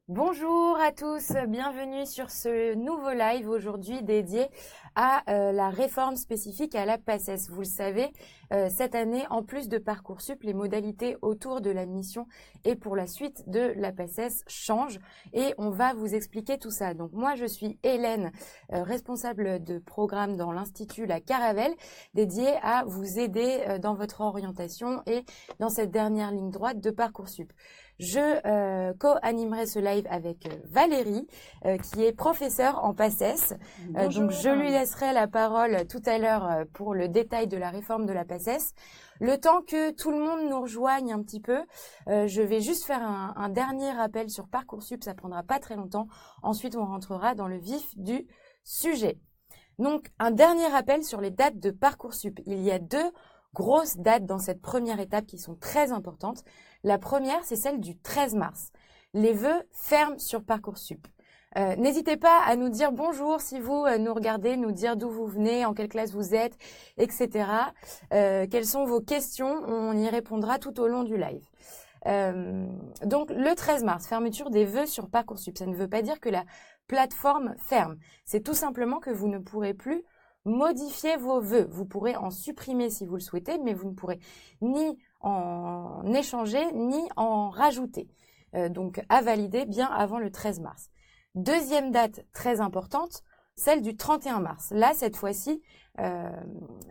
Bonjour à tous, bienvenue sur ce nouveau live aujourd'hui dédié à la réforme spécifique à la PACES. Vous le savez, cette année, en plus de Parcoursup, les modalités autour de l'admission et pour la suite de la PACES changent et on va vous expliquer tout ça. Donc moi, je suis Hélène, responsable de programme dans l'Institut La Caravelle, dédiée à vous aider dans votre orientation et dans cette dernière ligne droite de Parcoursup. Je co-animerai ce live avec Valérie, qui est professeure en PACES. Donc, je lui laisserai la parole tout à l'heure pour le détail de la réforme de la PACES. Le temps que tout le monde nous rejoigne un petit peu, je vais juste faire un dernier rappel sur Parcoursup. Ça prendra pas très longtemps. Ensuite, on rentrera dans le vif du sujet. Donc, un dernier rappel sur les dates de Parcoursup. Il y a deux grosses dates dans cette première étape qui sont très importantes. La première, c'est celle du 13 mars. Les vœux ferment sur Parcoursup. N'hésitez pas à nous dire bonjour si vous nous regardez, nous dire d'où vous venez, en quelle classe vous êtes, etc. Quelles sont vos questions? On y répondra tout au long du live. Donc, le 13 mars, fermeture des vœux sur Parcoursup. Ça ne veut pas dire que la plateforme ferme. C'est tout simplement que vous ne pourrez plus modifier vos vœux. Vous pourrez en supprimer si vous le souhaitez, mais vous ne pourrez ni en échanger ni en rajouter. Donc, à valider bien avant le 13 mars. Deuxième date très importante, celle du 31 mars. Là, cette fois-ci,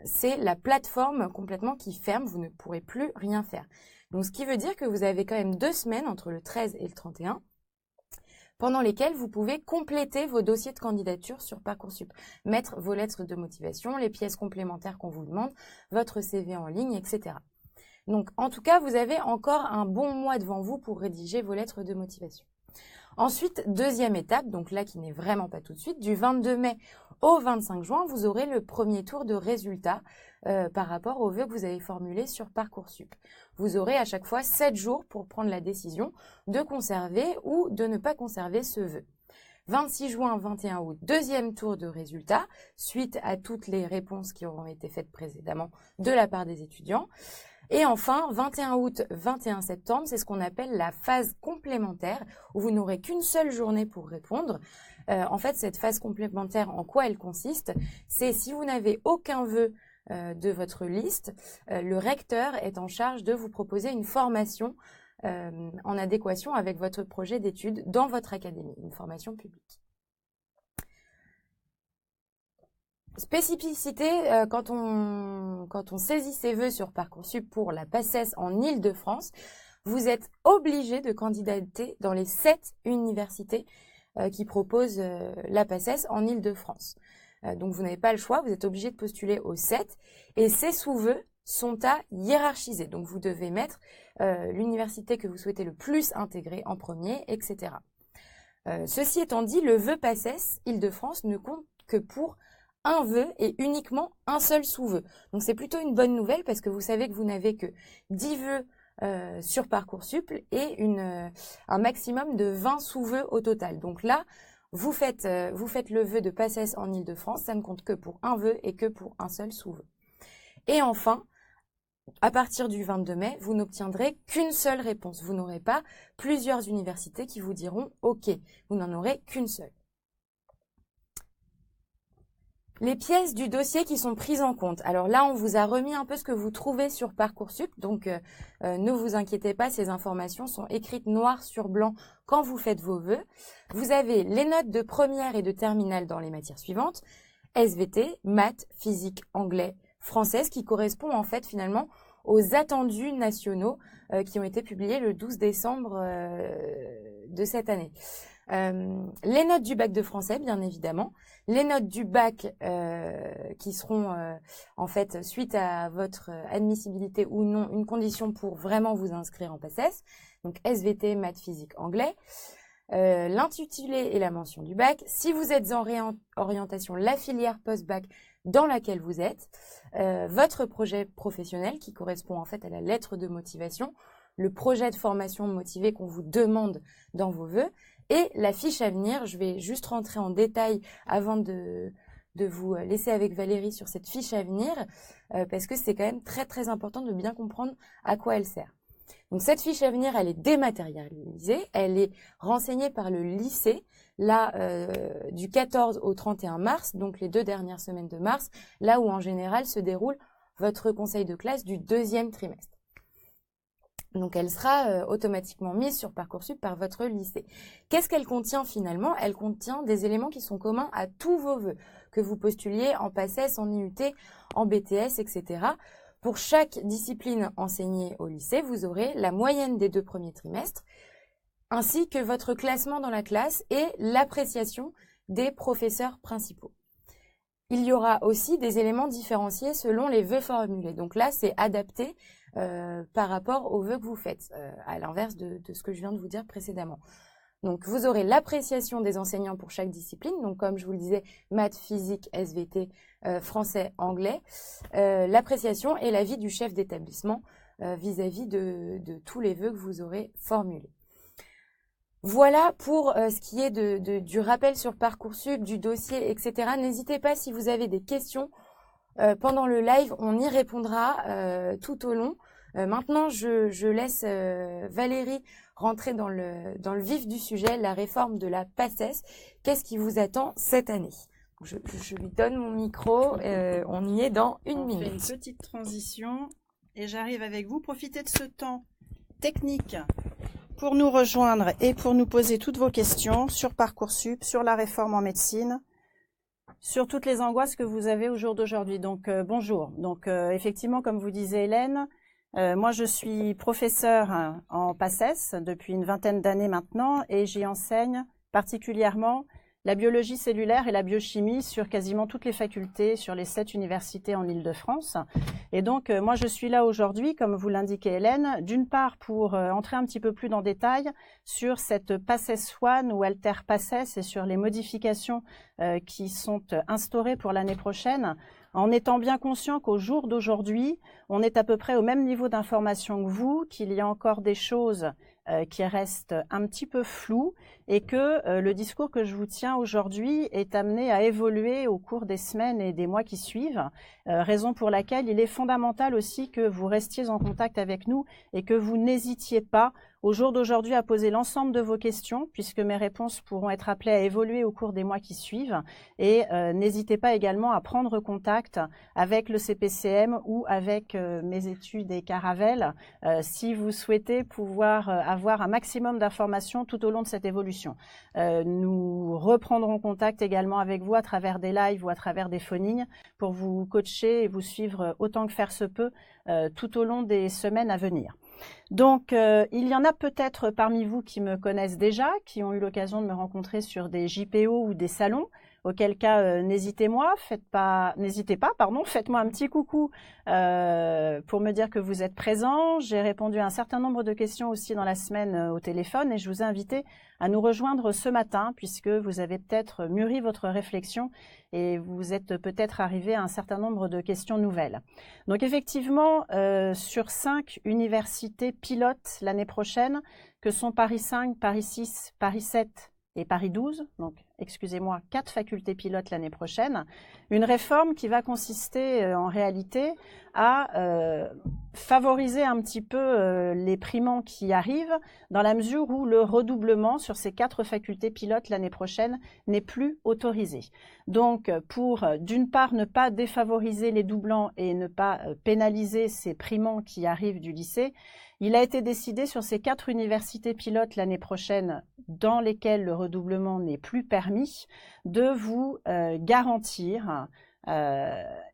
c'est la plateforme complètement qui ferme. Vous ne pourrez plus rien faire. Donc, ce qui veut dire que vous avez quand même 2 semaines entre le 13 et le 31 pendant lesquelles vous pouvez compléter vos dossiers de candidature sur Parcoursup, mettre vos lettres de motivation, les pièces complémentaires qu'on vous demande, votre CV en ligne, etc. Donc, en tout cas, vous avez encore un bon mois devant vous pour rédiger vos lettres de motivation. Ensuite, deuxième étape, donc là qui n'est vraiment pas tout de suite, du 22 mai au 25 juin, vous aurez le premier tour de résultats par rapport aux vœux que vous avez formulés sur Parcoursup. Vous aurez à chaque fois 7 jours pour prendre la décision de conserver ou de ne pas conserver ce vœu. 26 juin, 21 août, deuxième tour de résultats, suite à toutes les réponses qui auront été faites précédemment de la part des étudiants. Et enfin, 21 août, 21 septembre, c'est ce qu'on appelle la phase complémentaire, où vous n'aurez qu'une seule journée pour répondre. En fait, cette phase complémentaire, en quoi elle consiste? C'est si vous n'avez aucun vœu de votre liste, le recteur est en charge de vous proposer une formation en adéquation avec votre projet d'études dans votre académie, une formation publique. Spécificité, quand on saisit ses vœux sur Parcoursup pour la PACES en Île-de-France, vous êtes obligé de candidater dans les 7 universités qui proposent la PACES en Île-de-France. Donc vous n'avez pas le choix, vous êtes obligé de postuler aux 7 et ces sous-vœux sont à hiérarchiser. Donc vous devez mettre l'université que vous souhaitez le plus intégrer en premier, etc. Ceci étant dit, le vœu PACES Île-de-France ne compte que pour un vœu et uniquement un seul sous-vœu. Donc c'est plutôt une bonne nouvelle parce que vous savez que vous n'avez que 10 vœux sur Parcoursup et un maximum de 20 sous-vœux au total. Donc là, vous faites le vœu de PACES en Île-de-France, ça ne compte que pour un vœu et que pour un seul sous-vœu. Et enfin, à partir du 22 mai, vous n'obtiendrez qu'une seule réponse. Vous n'aurez pas plusieurs universités qui vous diront « OK ». Vous n'en aurez qu'une seule. Les pièces du dossier qui sont prises en compte. Alors là, on vous a remis un peu ce que vous trouvez sur Parcoursup. Donc, ne vous inquiétez pas, ces informations sont écrites noir sur blanc quand vous faites vos vœux. Vous avez les notes de première et de terminale dans les matières suivantes. SVT, maths, physique, anglais, française, qui correspond en fait finalement aux attendus nationaux qui ont été publiés le 12 décembre de cette année. Les notes du bac de français, bien évidemment. Les notes du bac qui seront en fait suite à votre admissibilité ou non une condition pour vraiment vous inscrire en PACES. Donc SVT, maths, physique, anglais. L'intitulé et la mention du bac. Si vous êtes en orientation, la filière post-bac dans laquelle vous êtes. Votre projet professionnel qui correspond en fait à la lettre de motivation. Le projet de formation motivé qu'on vous demande dans vos vœux. Et la fiche à venir, je vais juste rentrer en détail avant de vous laisser avec Valérie sur cette fiche à venir, parce que c'est quand même très très important de bien comprendre à quoi elle sert. Donc cette fiche à venir, elle est dématérialisée, elle est renseignée par le lycée, là du 14 au 31 mars, donc les 2 dernières semaines de mars, là où en général se déroule votre conseil de classe du 2e trimestre. Donc elle sera automatiquement mise sur Parcoursup par votre lycée. Qu'est-ce qu'elle contient finalement? Elle contient des éléments qui sont communs à tous vos vœux, que vous postuliez en PACES, en IUT, en BTS, etc. Pour chaque discipline enseignée au lycée, vous aurez la moyenne des 2 premiers trimestres, ainsi que votre classement dans la classe et l'appréciation des professeurs principaux. Il y aura aussi des éléments différenciés selon les vœux formulés. Donc là, c'est adapté par rapport aux vœux que vous faites, à l'inverse de ce que je viens de vous dire précédemment. Donc, vous aurez l'appréciation des enseignants pour chaque discipline. Donc, comme je vous le disais, maths, physique, SVT, français, anglais. L'appréciation et l'avis du chef d'établissement vis-à-vis de tous les vœux que vous aurez formulés. Voilà pour ce qui est du rappel sur Parcoursup, du dossier, etc. N'hésitez pas si vous avez des questions pendant le live, on y répondra tout au long. Maintenant, je laisse Valérie rentrer dans le vif du sujet, la réforme de la PACES. Qu'est-ce qui vous attend cette année? Je lui donne mon micro, on y est dans une minute. On fait une petite transition et j'arrive avec vous. Profitez de ce temps technique pour nous rejoindre et pour nous poser toutes vos questions sur Parcoursup, sur la réforme en médecine, sur toutes les angoisses que vous avez au jour d'aujourd'hui. Donc, bonjour. Donc, effectivement, comme vous disait Hélène, moi, je suis professeure en PACES depuis une vingtaine d'années maintenant et j'y enseigne particulièrement la biologie cellulaire et la biochimie sur quasiment toutes les facultés, sur les 7 universités en Île-de-France. Et donc, moi, je suis là aujourd'hui, comme vous l'indiquait Hélène, d'une part pour entrer un petit peu plus dans le détail sur cette PACES One ou Alter PACES et sur les modifications qui sont instaurées pour l'année prochaine, en étant bien conscient qu'au jour d'aujourd'hui, on est à peu près au même niveau d'information que vous, qu'il y a encore des choses qui restent un petit peu floues et que le discours que je vous tiens aujourd'hui est amené à évoluer au cours des semaines et des mois qui suivent, raison pour laquelle il est fondamental aussi que vous restiez en contact avec nous et que vous n'hésitiez pas au jour d'aujourd'hui à poser l'ensemble de vos questions puisque mes réponses pourront être appelées à évoluer au cours des mois qui suivent et n'hésitez pas également à prendre contact avec le CPCM ou avec mes études et Caravelle si vous souhaitez pouvoir avoir un maximum d'informations tout au long de cette évolution. Nous reprendrons contact également avec vous à travers des lives ou à travers des phonings pour vous coacher et vous suivre autant que faire se peut tout au long des semaines à venir. Donc, il y en a peut-être parmi vous qui me connaissent déjà, qui ont eu l'occasion de me rencontrer sur des JPO ou des salons, auquel cas n'hésitez pas, faites-moi un petit coucou pour me dire que vous êtes présents. J'ai répondu à un certain nombre de questions aussi dans la semaine au téléphone et je vous ai invité à nous rejoindre ce matin puisque vous avez peut-être mûri votre réflexion et vous êtes peut-être arrivé à un certain nombre de questions nouvelles. Donc effectivement, sur 5 universités pilotes l'année prochaine, que sont Paris 5, Paris 6, Paris 7 et Paris 12, donc excusez-moi, 4 facultés pilotes l'année prochaine, une réforme qui va consister en réalité à favoriser un petit peu les primants qui arrivent dans la mesure où le redoublement sur ces 4 facultés pilotes l'année prochaine n'est plus autorisé. Donc pour d'une part ne pas défavoriser les doublants et ne pas pénaliser ces primants qui arrivent du lycée, il a été décidé sur ces 4 universités pilotes l'année prochaine dans lesquelles le redoublement n'est plus permis de vous garantir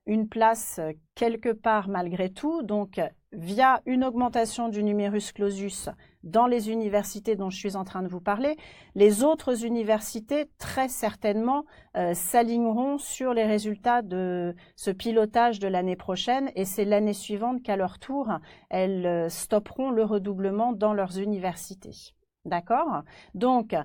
une place quelque part malgré tout, donc via une augmentation du numerus clausus dans les universités dont je suis en train de vous parler. Les autres universités, très certainement, s'aligneront sur les résultats de ce pilotage de l'année prochaine et c'est l'année suivante qu'à leur tour, elles stopperont le redoublement dans leurs universités. D'accord? Donc,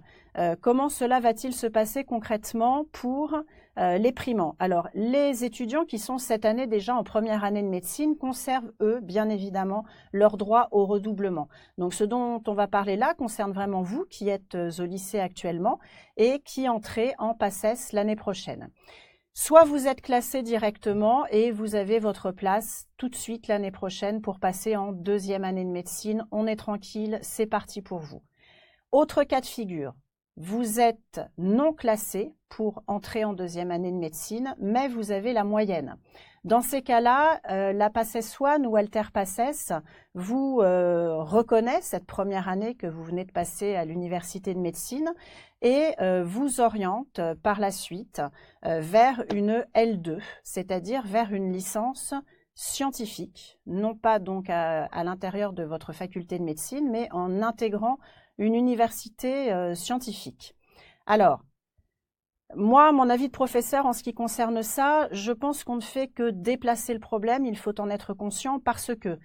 comment cela va-t-il se passer concrètement pour les primants? Alors, les étudiants qui sont cette année déjà en première année de médecine conservent, eux, bien évidemment, leur droit au redoublement. Donc, ce dont on va parler là concerne vraiment vous qui êtes au lycée actuellement et qui entrez en PACES l'année prochaine. soit vous êtes classé directement et vous avez votre place tout de suite l'année prochaine pour passer en deuxième année de médecine. On est tranquille, c'est parti pour vous. Autre cas de figure, vous êtes non classé pour entrer en deuxième année de médecine, mais vous avez la moyenne. Dans ces cas-là, la PACES 1 ou Alter PACES vous reconnaît cette première année que vous venez de passer à l'université de médecine et vous oriente par la suite vers une L2, c'est-à-dire vers une licence scientifique, non pas donc à l'intérieur de votre faculté de médecine, mais en intégrant une université scientifique. Alors, moi, mon avis de professeur en ce qui concerne ça, je pense qu'on ne fait que déplacer le problème, il faut en être conscient parce que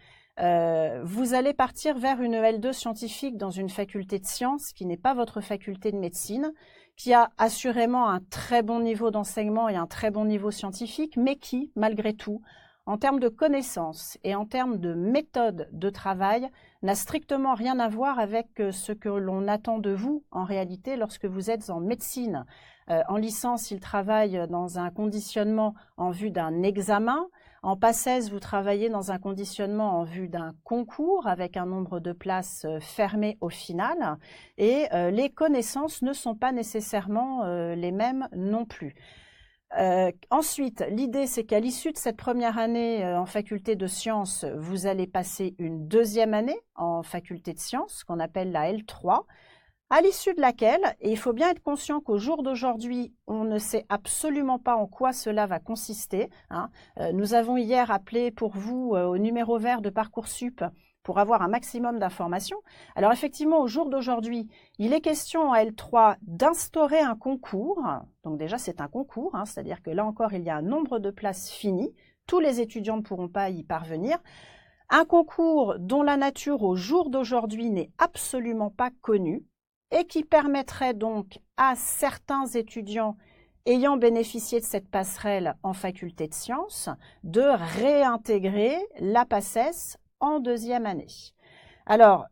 vous allez partir vers une L2 scientifique dans une faculté de sciences qui n'est pas votre faculté de médecine, qui a assurément un très bon niveau d'enseignement et un très bon niveau scientifique, mais qui, malgré tout, en termes de connaissances et en termes de méthode de travail, n'a strictement rien à voir avec ce que l'on attend de vous en réalité lorsque vous êtes en médecine. En licence, il travaille dans un conditionnement en vue d'un examen. En PACES, vous travaillez dans un conditionnement en vue d'un concours avec un nombre de places fermé au final. Et les connaissances ne sont pas nécessairement les mêmes non plus. Ensuite, l'idée, c'est qu'à l'issue de cette première année en faculté de sciences, vous allez passer une deuxième année en faculté de sciences, qu'on appelle la L3, à l'issue de laquelle, et il faut bien être conscient qu'au jour d'aujourd'hui, on ne sait absolument pas en quoi cela va consister. Nous avons hier appelé pour vous au numéro vert de Parcoursup pour avoir un maximum d'informations. Alors effectivement, au jour d'aujourd'hui, il est question en L3 d'instaurer un concours. Donc déjà, c'est un concours, c'est-à-dire que là encore, il y a un nombre de places fini. Tous les étudiants ne pourront pas y parvenir. Un concours dont la nature au jour d'aujourd'hui n'est absolument pas connue et qui permettrait donc à certains étudiants ayant bénéficié de cette passerelle en faculté de sciences de réintégrer la PACES en deuxième année. Alors,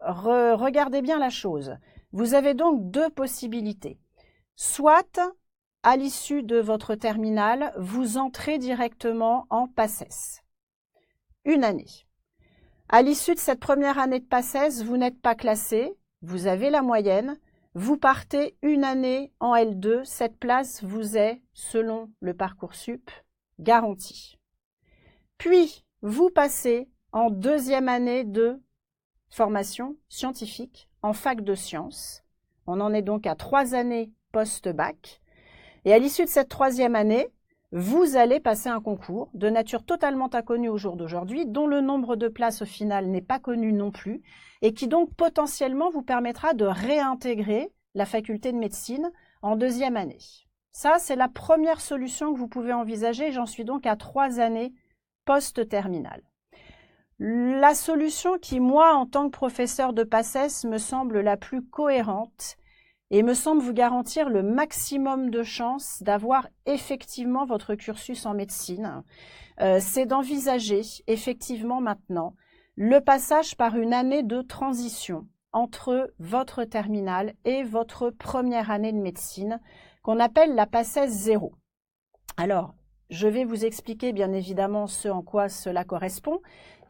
regardez bien la chose. Vous avez donc deux possibilités. Soit, à l'issue de votre terminale, vous entrez directement en PACES. Une année. À l'issue de cette première année de PACES, vous n'êtes pas classé, vous avez la moyenne, vous partez une année en L2, cette place vous est, selon le Parcoursup, garantie. Puis, vous passez en deuxième année de formation scientifique en fac de sciences. On en est donc à 3 années post-bac. Et à l'issue de cette troisième année, vous allez passer un concours de nature totalement inconnue au jour d'aujourd'hui, dont le nombre de places au final n'est pas connu non plus, et qui donc potentiellement vous permettra de réintégrer la faculté de médecine en deuxième année. Ça, c'est la première solution que vous pouvez envisager. J'en suis donc à 3 années post-terminale. La solution qui, moi, en tant que professeur de PACES, me semble la plus cohérente et me semble vous garantir le maximum de chances d'avoir effectivement votre cursus en médecine, c'est d'envisager effectivement maintenant le passage par une année de transition entre votre terminale et votre première année de médecine, qu'on appelle la PACES 0. Alors, je vais vous expliquer bien évidemment ce en quoi cela correspond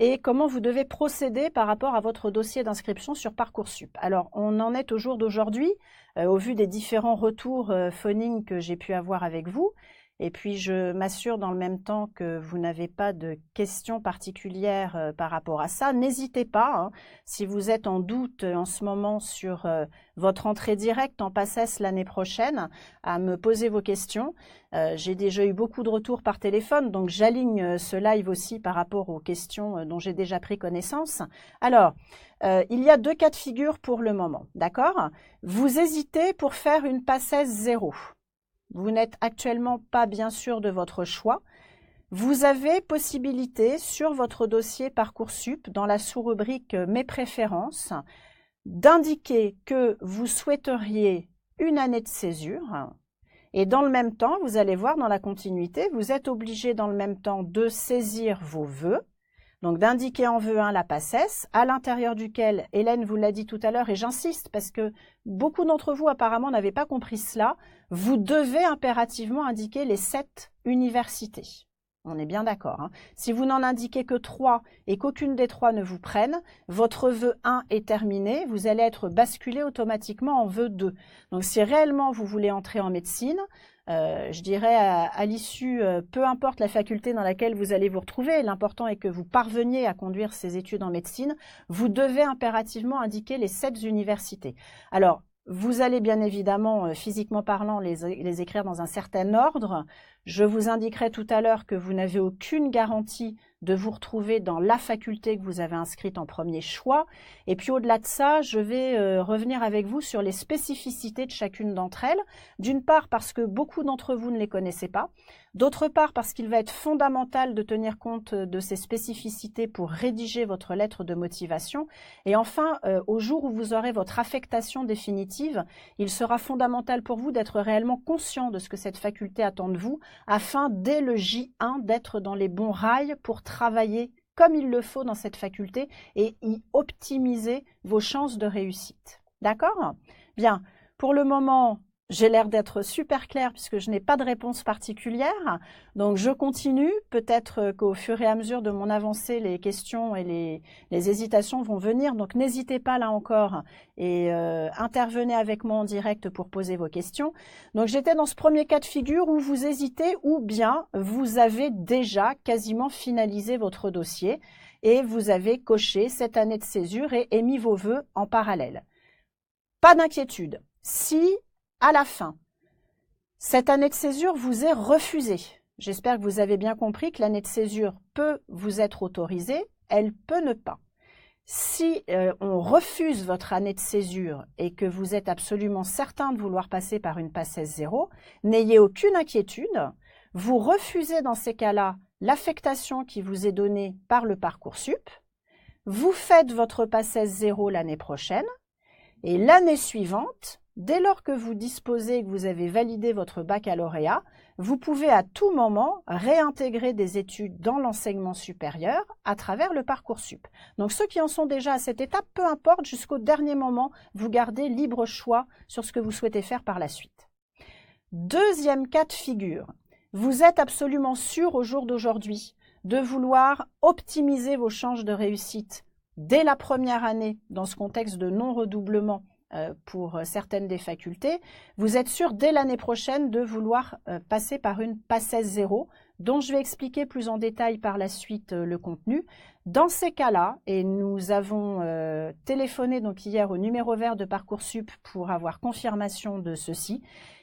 et comment vous devez procéder par rapport à votre dossier d'inscription sur Parcoursup. Alors, on en est au jour d'aujourd'hui, au vu des différents retours phoning que j'ai pu avoir avec vous. Et puis, je m'assure dans le même temps que vous n'avez pas de questions particulières par rapport à ça. N'hésitez pas, si vous êtes en doute en ce moment sur votre entrée directe en PACES l'année prochaine, à me poser vos questions. J'ai déjà eu beaucoup de retours par téléphone, donc j'aligne ce live aussi par rapport aux questions dont j'ai déjà pris connaissance. Alors, il y a 2 cas de figure pour le moment, d'accord? Vous hésitez pour faire une PACES 0. Vous n'êtes actuellement pas bien sûr de votre choix. Vous avez possibilité sur votre dossier Parcoursup, dans la sous-rubrique « Mes préférences », d'indiquer que vous souhaiteriez une année de césure. Et dans le même temps, vous allez voir dans la continuité, vous êtes obligé dans le même temps de saisir vos vœux Donc d'indiquer en vœu 1 la PACES, à l'intérieur duquel, Hélène vous l'a dit tout à l'heure, et j'insiste parce que beaucoup d'entre vous apparemment n'avaient pas compris cela, vous devez impérativement indiquer les 7 universités. On est bien d'accord, hein. Si vous n'en indiquez que 3 et qu'aucune des 3 ne vous prenne, votre vœu 1 est terminé, vous allez être basculé automatiquement en vœu 2. Donc si réellement vous voulez entrer en médecine, je dirais à l'issue, peu importe la faculté dans laquelle vous allez vous retrouver, l'important est que vous parveniez à conduire ces études en médecine, vous devez impérativement indiquer les 7 universités. Alors, vous allez bien évidemment, physiquement parlant, les écrire dans un certain ordre. Je vous indiquerai tout à l'heure que vous n'avez aucune garantie de vous retrouver dans la faculté que vous avez inscrite en premier choix. Et puis au-delà de ça, je vais revenir avec vous sur les spécificités de chacune d'entre elles. D'une part parce que beaucoup d'entre vous ne les connaissez pas. D'autre part parce qu'il va être fondamental de tenir compte de ces spécificités pour rédiger votre lettre de motivation. Et enfin, au jour où vous aurez votre affectation définitive, il sera fondamental pour vous d'être réellement conscient de ce que cette faculté attend de vous, afin dès le J1 d'être dans les bons rails pour travailler comme il le faut dans cette faculté et y optimiser vos chances de réussite. D'accord? Bien, pour le moment, j'ai l'air d'être super claire puisque je n'ai pas de réponse particulière. Donc je continue. Peut-être qu'au fur et à mesure de mon avancée, les questions et les hésitations vont venir. Donc n'hésitez pas là encore et intervenez avec moi en direct pour poser vos questions. Donc j'étais dans ce premier cas de figure où vous hésitez ou bien vous avez déjà quasiment finalisé votre dossier et vous avez coché cette année de césure et émis vos vœux en parallèle. Pas d'inquiétude. Si à la fin, cette année de césure vous est refusée. J'espère que vous avez bien compris que l'année de césure peut vous être autorisée, elle peut ne pas. Si on refuse votre année de césure et que vous êtes absolument certain de vouloir passer par une PACES 0, n'ayez aucune inquiétude. Vous refusez dans ces cas-là l'affectation qui vous est donnée par le Parcoursup. Vous faites votre PACES 0 l'année prochaine et l'année suivante, dès lors que vous disposez, que vous avez validé votre baccalauréat, vous pouvez à tout moment réintégrer des études dans l'enseignement supérieur à travers le Parcoursup. Donc ceux qui en sont déjà à cette étape, peu importe, jusqu'au dernier moment, vous gardez libre choix sur ce que vous souhaitez faire par la suite. Deuxième cas de figure, vous êtes absolument sûr au jour d'aujourd'hui de vouloir optimiser vos chances de réussite dès la première année dans ce contexte de non-redoublement pour certaines des facultés, vous êtes sûr dès l'année prochaine de vouloir passer par une PACES 0, dont je vais expliquer plus en détail par la suite le contenu. Dans ces cas-là, et nous avons téléphoné donc hier au numéro vert de Parcoursup pour avoir confirmation de ceci,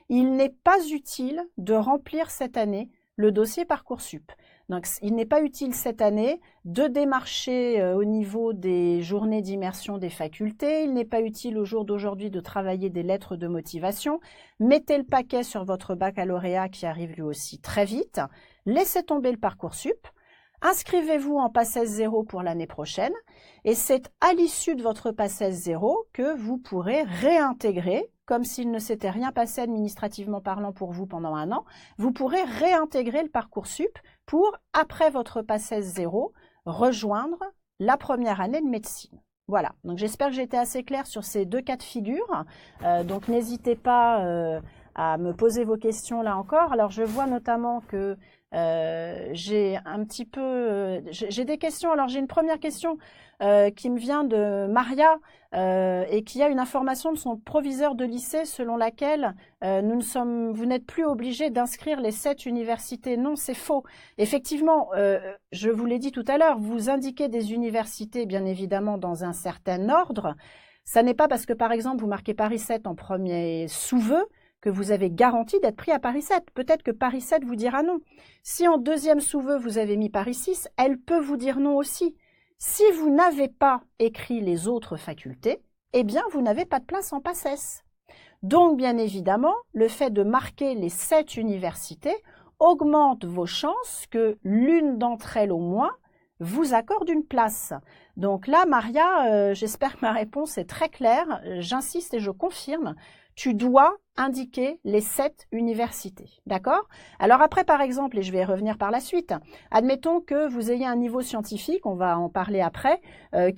il n'est pas utile de remplir cette année le dossier Parcoursup. Donc, il n'est pas utile cette année de démarcher au niveau des journées d'immersion des facultés. Il n'est pas utile au jour d'aujourd'hui de travailler des lettres de motivation. Mettez le paquet sur votre baccalauréat qui arrive lui aussi très vite. Laissez tomber le Parcoursup. Inscrivez-vous en PACES 0 pour l'année prochaine. Et c'est à l'issue de votre PACES 0 que vous pourrez réintégrer, comme s'il ne s'était rien passé administrativement parlant pour vous pendant un an, vous pourrez réintégrer le Parcoursup pour, après votre PACES 0, rejoindre la première année de médecine. Voilà, donc j'espère que j'ai été assez claire sur ces deux cas de figure. Donc n'hésitez pas à me poser vos questions là encore. Alors je vois notamment que j'ai des questions. Alors j'ai une première question qui me vient de Maria et qui a une information de son proviseur de lycée selon laquelle vous n'êtes plus obligé d'inscrire les 7 universités. Non, c'est faux. Effectivement, je vous l'ai dit tout à l'heure, vous indiquez des universités bien évidemment dans un certain ordre. Ça n'est pas parce que par exemple vous marquez Paris 7 en premier sous-vœu que vous avez garanti d'être pris à Paris 7. Peut-être que Paris 7 vous dira non. Si en deuxième sous-vœu vous avez mis Paris 6, elle peut vous dire non aussi. Si vous n'avez pas écrit les autres facultés, eh bien vous n'avez pas de place en PACES. Donc bien évidemment, le fait de marquer les 7 universités augmente vos chances que l'une d'entre elles au moins vous accorde une place. Donc là, Maria, j'espère que ma réponse est très claire. J'insiste et je confirme tu dois indiquer les 7 universités. D'accord? Alors après, par exemple, et je vais y revenir par la suite, admettons que vous ayez un niveau scientifique, on va en parler après,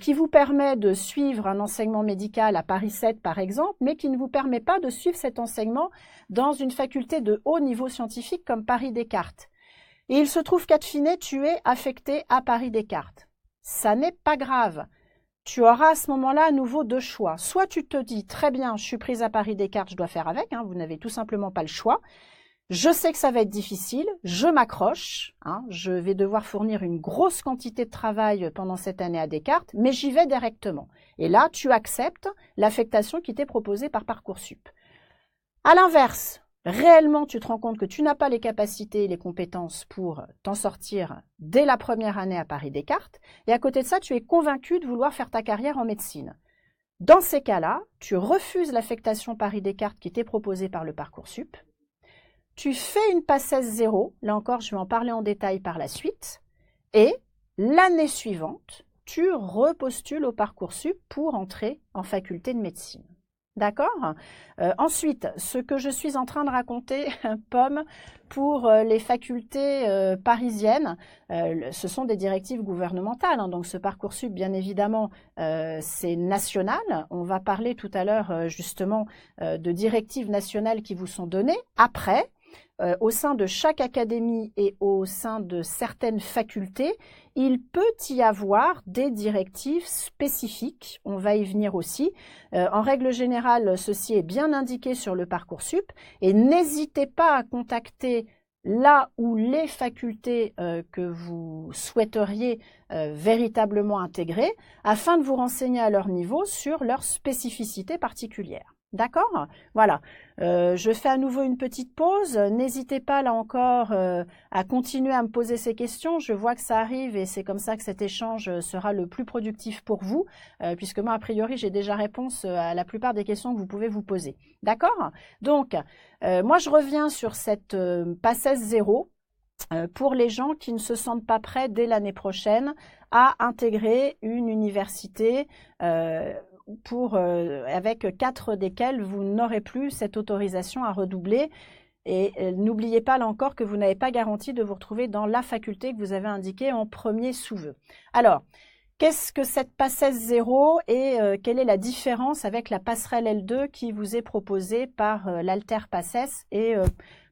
qui vous permet de suivre un enseignement médical à Paris 7, par exemple, mais qui ne vous permet pas de suivre cet enseignement dans une faculté de haut niveau scientifique comme Paris Descartes. Et il se trouve qu'à fine, tu es affecté à Paris Descartes. Ça n'est pas grave. Tu auras à ce moment-là à nouveau 2 choix. Soit tu te dis, très bien, je suis prise à Paris Descartes, je dois faire avec, vous n'avez tout simplement pas le choix. Je sais que ça va être difficile, je m'accroche, je vais devoir fournir une grosse quantité de travail pendant cette année à Descartes, mais j'y vais directement. Et là, tu acceptes l'affectation qui t'est proposée par Parcoursup. À l'inverse, réellement, tu te rends compte que tu n'as pas les capacités et les compétences pour t'en sortir dès la première année à Paris Descartes, et à côté de ça, tu es convaincu de vouloir faire ta carrière en médecine. Dans ces cas-là, tu refuses l'affectation Paris Descartes qui t'est proposée par le Parcoursup, tu fais une PACES 0, là encore, je vais en parler en détail par la suite, et l'année suivante, tu repostules au Parcoursup pour entrer en faculté de médecine. D'accord? Ensuite, ce que je suis en train de raconter, Pomme, pour les facultés parisiennes, ce sont des directives gouvernementales. Donc ce Parcoursup, bien évidemment, c'est national. On va parler tout à l'heure justement de directives nationales qui vous sont données. Après, au sein de chaque académie et au sein de certaines facultés, il peut y avoir des directives spécifiques. On va y venir aussi. En règle générale, ceci est bien indiqué sur le Parcoursup et n'hésitez pas à contacter là où les facultés que vous souhaiteriez véritablement intégrer afin de vous renseigner à leur niveau sur leurs spécificités particulières. D'accord? Voilà. Je fais à nouveau une petite pause. N'hésitez pas là encore à continuer à me poser ces questions. Je vois que ça arrive et c'est comme ça que cet échange sera le plus productif pour vous, puisque moi, a priori, j'ai déjà réponse à la plupart des questions que vous pouvez vous poser. D'accord? Donc, moi, je reviens sur cette PACES 0 pour les gens qui ne se sentent pas prêts dès l'année prochaine à intégrer une université avec 4 desquels vous n'aurez plus cette autorisation à redoubler. Et n'oubliez pas là encore que vous n'avez pas garanti de vous retrouver dans la faculté que vous avez indiquée en premier sous-vœu. Alors, qu'est-ce que cette PACES 0 et quelle est la différence avec la passerelle L2 qui vous est proposée par l'Alter PACES et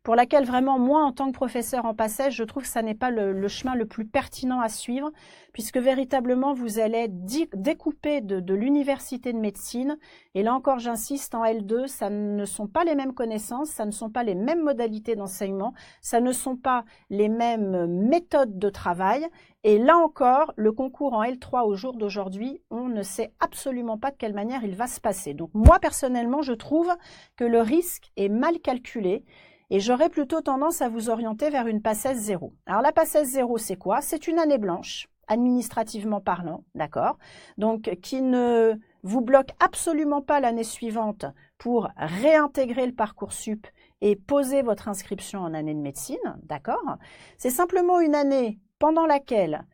pour laquelle vraiment, moi, en tant que professeur en PACES, je trouve que ça n'est pas le chemin le plus pertinent à suivre, puisque véritablement, vous allez découper de l'université de médecine. Et là encore, j'insiste, en L2, ça ne sont pas les mêmes connaissances, ça ne sont pas les mêmes modalités d'enseignement, ça ne sont pas les mêmes méthodes de travail. Et là encore, le concours en L3 au jour d'aujourd'hui, on ne sait absolument pas de quelle manière il va se passer. Donc moi, personnellement, je trouve que le risque est mal calculé. Et j'aurais plutôt tendance à vous orienter vers une PACES 0. Alors la PACES 0, c'est quoi? C'est une année blanche, administrativement parlant, d'accord? Donc qui ne vous bloque absolument pas l'année suivante pour réintégrer le Parcoursup et poser votre inscription en année de médecine, d'accord? C'est simplement une année pendant laquelle,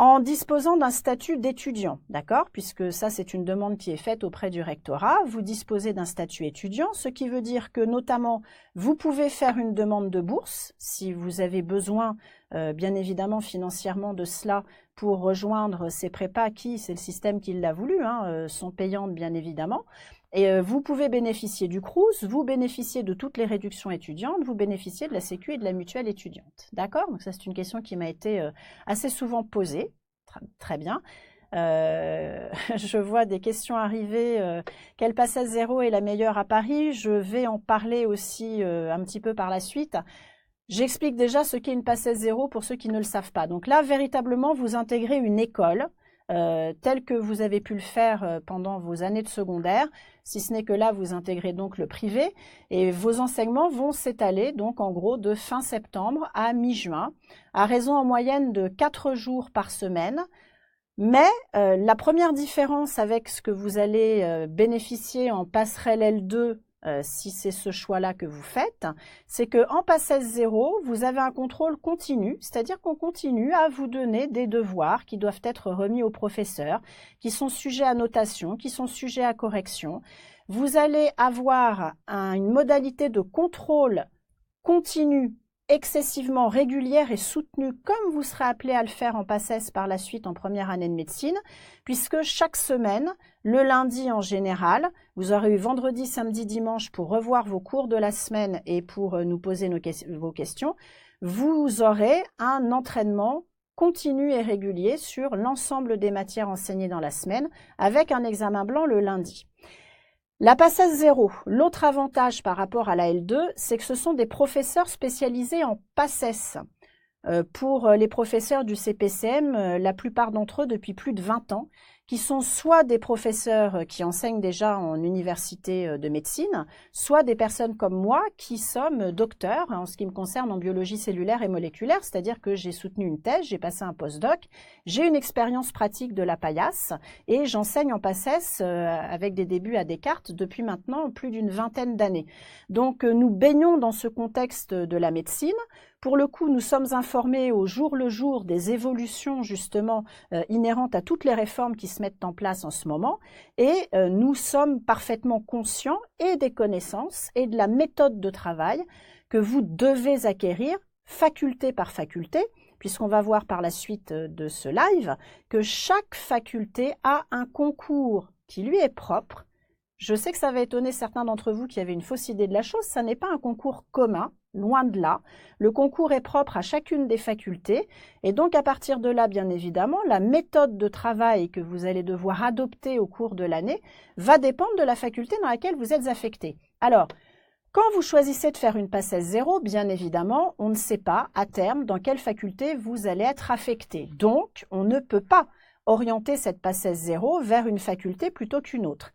en disposant d'un statut d'étudiant, d'accord? Puisque ça, c'est une demande qui est faite auprès du rectorat. Vous disposez d'un statut étudiant, ce qui veut dire que, notamment, vous pouvez faire une demande de bourse si vous avez besoin, bien évidemment, financièrement de cela pour rejoindre ces prépas qui, c'est le système qui l'a voulu, sont payantes, bien évidemment. Et vous pouvez bénéficier du Crous, vous bénéficiez de toutes les réductions étudiantes, vous bénéficiez de la Sécu et de la mutuelle étudiante. D'accord? Donc ça, c'est une question qui m'a été assez souvent posée. Très bien. Je vois des questions arriver. Quelle PACES 0 est la meilleure à Paris? Je vais en parler aussi un petit peu par la suite. J'explique déjà ce qu'est une PACES 0 pour ceux qui ne le savent pas. Donc là, véritablement, vous intégrez une école tel que vous avez pu le faire pendant vos années de secondaire, si ce n'est que là, vous intégrez donc le privé et vos enseignements vont s'étaler donc en gros de fin septembre à mi-juin, à raison en moyenne de 4 jours par semaine. Mais la première différence avec ce que vous allez bénéficier en passerelle L2, si c'est ce choix-là que vous faites, c'est qu'en PACES 0, vous avez un contrôle continu, c'est-à-dire qu'on continue à vous donner des devoirs qui doivent être remis aux professeurs, qui sont sujets à notation, qui sont sujets à correction. vous allez avoir une modalité de contrôle continu, excessivement régulière et soutenue, comme vous serez appelé à le faire en PACES par la suite en première année de médecine, puisque chaque semaine, le lundi en général, vous aurez eu vendredi, samedi, dimanche pour revoir vos cours de la semaine et pour nous poser vos questions, vous aurez un entraînement continu et régulier sur l'ensemble des matières enseignées dans la semaine, avec un examen blanc le lundi. La PACES 0, l'autre avantage par rapport à la L2, c'est que ce sont des professeurs spécialisés en PACES. Pour les professeurs du CPCM, la plupart d'entre eux depuis plus de 20 ans, qui sont soit des professeurs qui enseignent déjà en université de médecine, soit des personnes comme moi qui sommes docteurs en ce qui me concerne en biologie cellulaire et moléculaire, c'est-à-dire que j'ai soutenu une thèse, j'ai passé un postdoc, j'ai une expérience pratique de la paillasse et j'enseigne en PACES avec des débuts à Descartes depuis maintenant plus d'une vingtaine d'années. Donc nous baignons dans ce contexte de la médecine. Pour le coup, nous sommes informés au jour le jour des évolutions justement inhérentes à toutes les réformes qui se mettent en place en ce moment et nous sommes parfaitement conscients et des connaissances et de la méthode de travail que vous devez acquérir faculté par faculté, puisqu'on va voir par la suite de ce live que chaque faculté a un concours qui lui est propre. Je sais que ça va étonner certains d'entre vous qui avaient une fausse idée de la chose, ça n'est pas un concours commun, loin de là. Le concours est propre à chacune des facultés et donc à partir de là, bien évidemment, la méthode de travail que vous allez devoir adopter au cours de l'année va dépendre de la faculté dans laquelle vous êtes affecté. Alors, quand vous choisissez de faire une PACES 0, bien évidemment, on ne sait pas à terme dans quelle faculté vous allez être affecté. Donc, on ne peut pas orienter cette PACES 0 vers une faculté plutôt qu'une autre.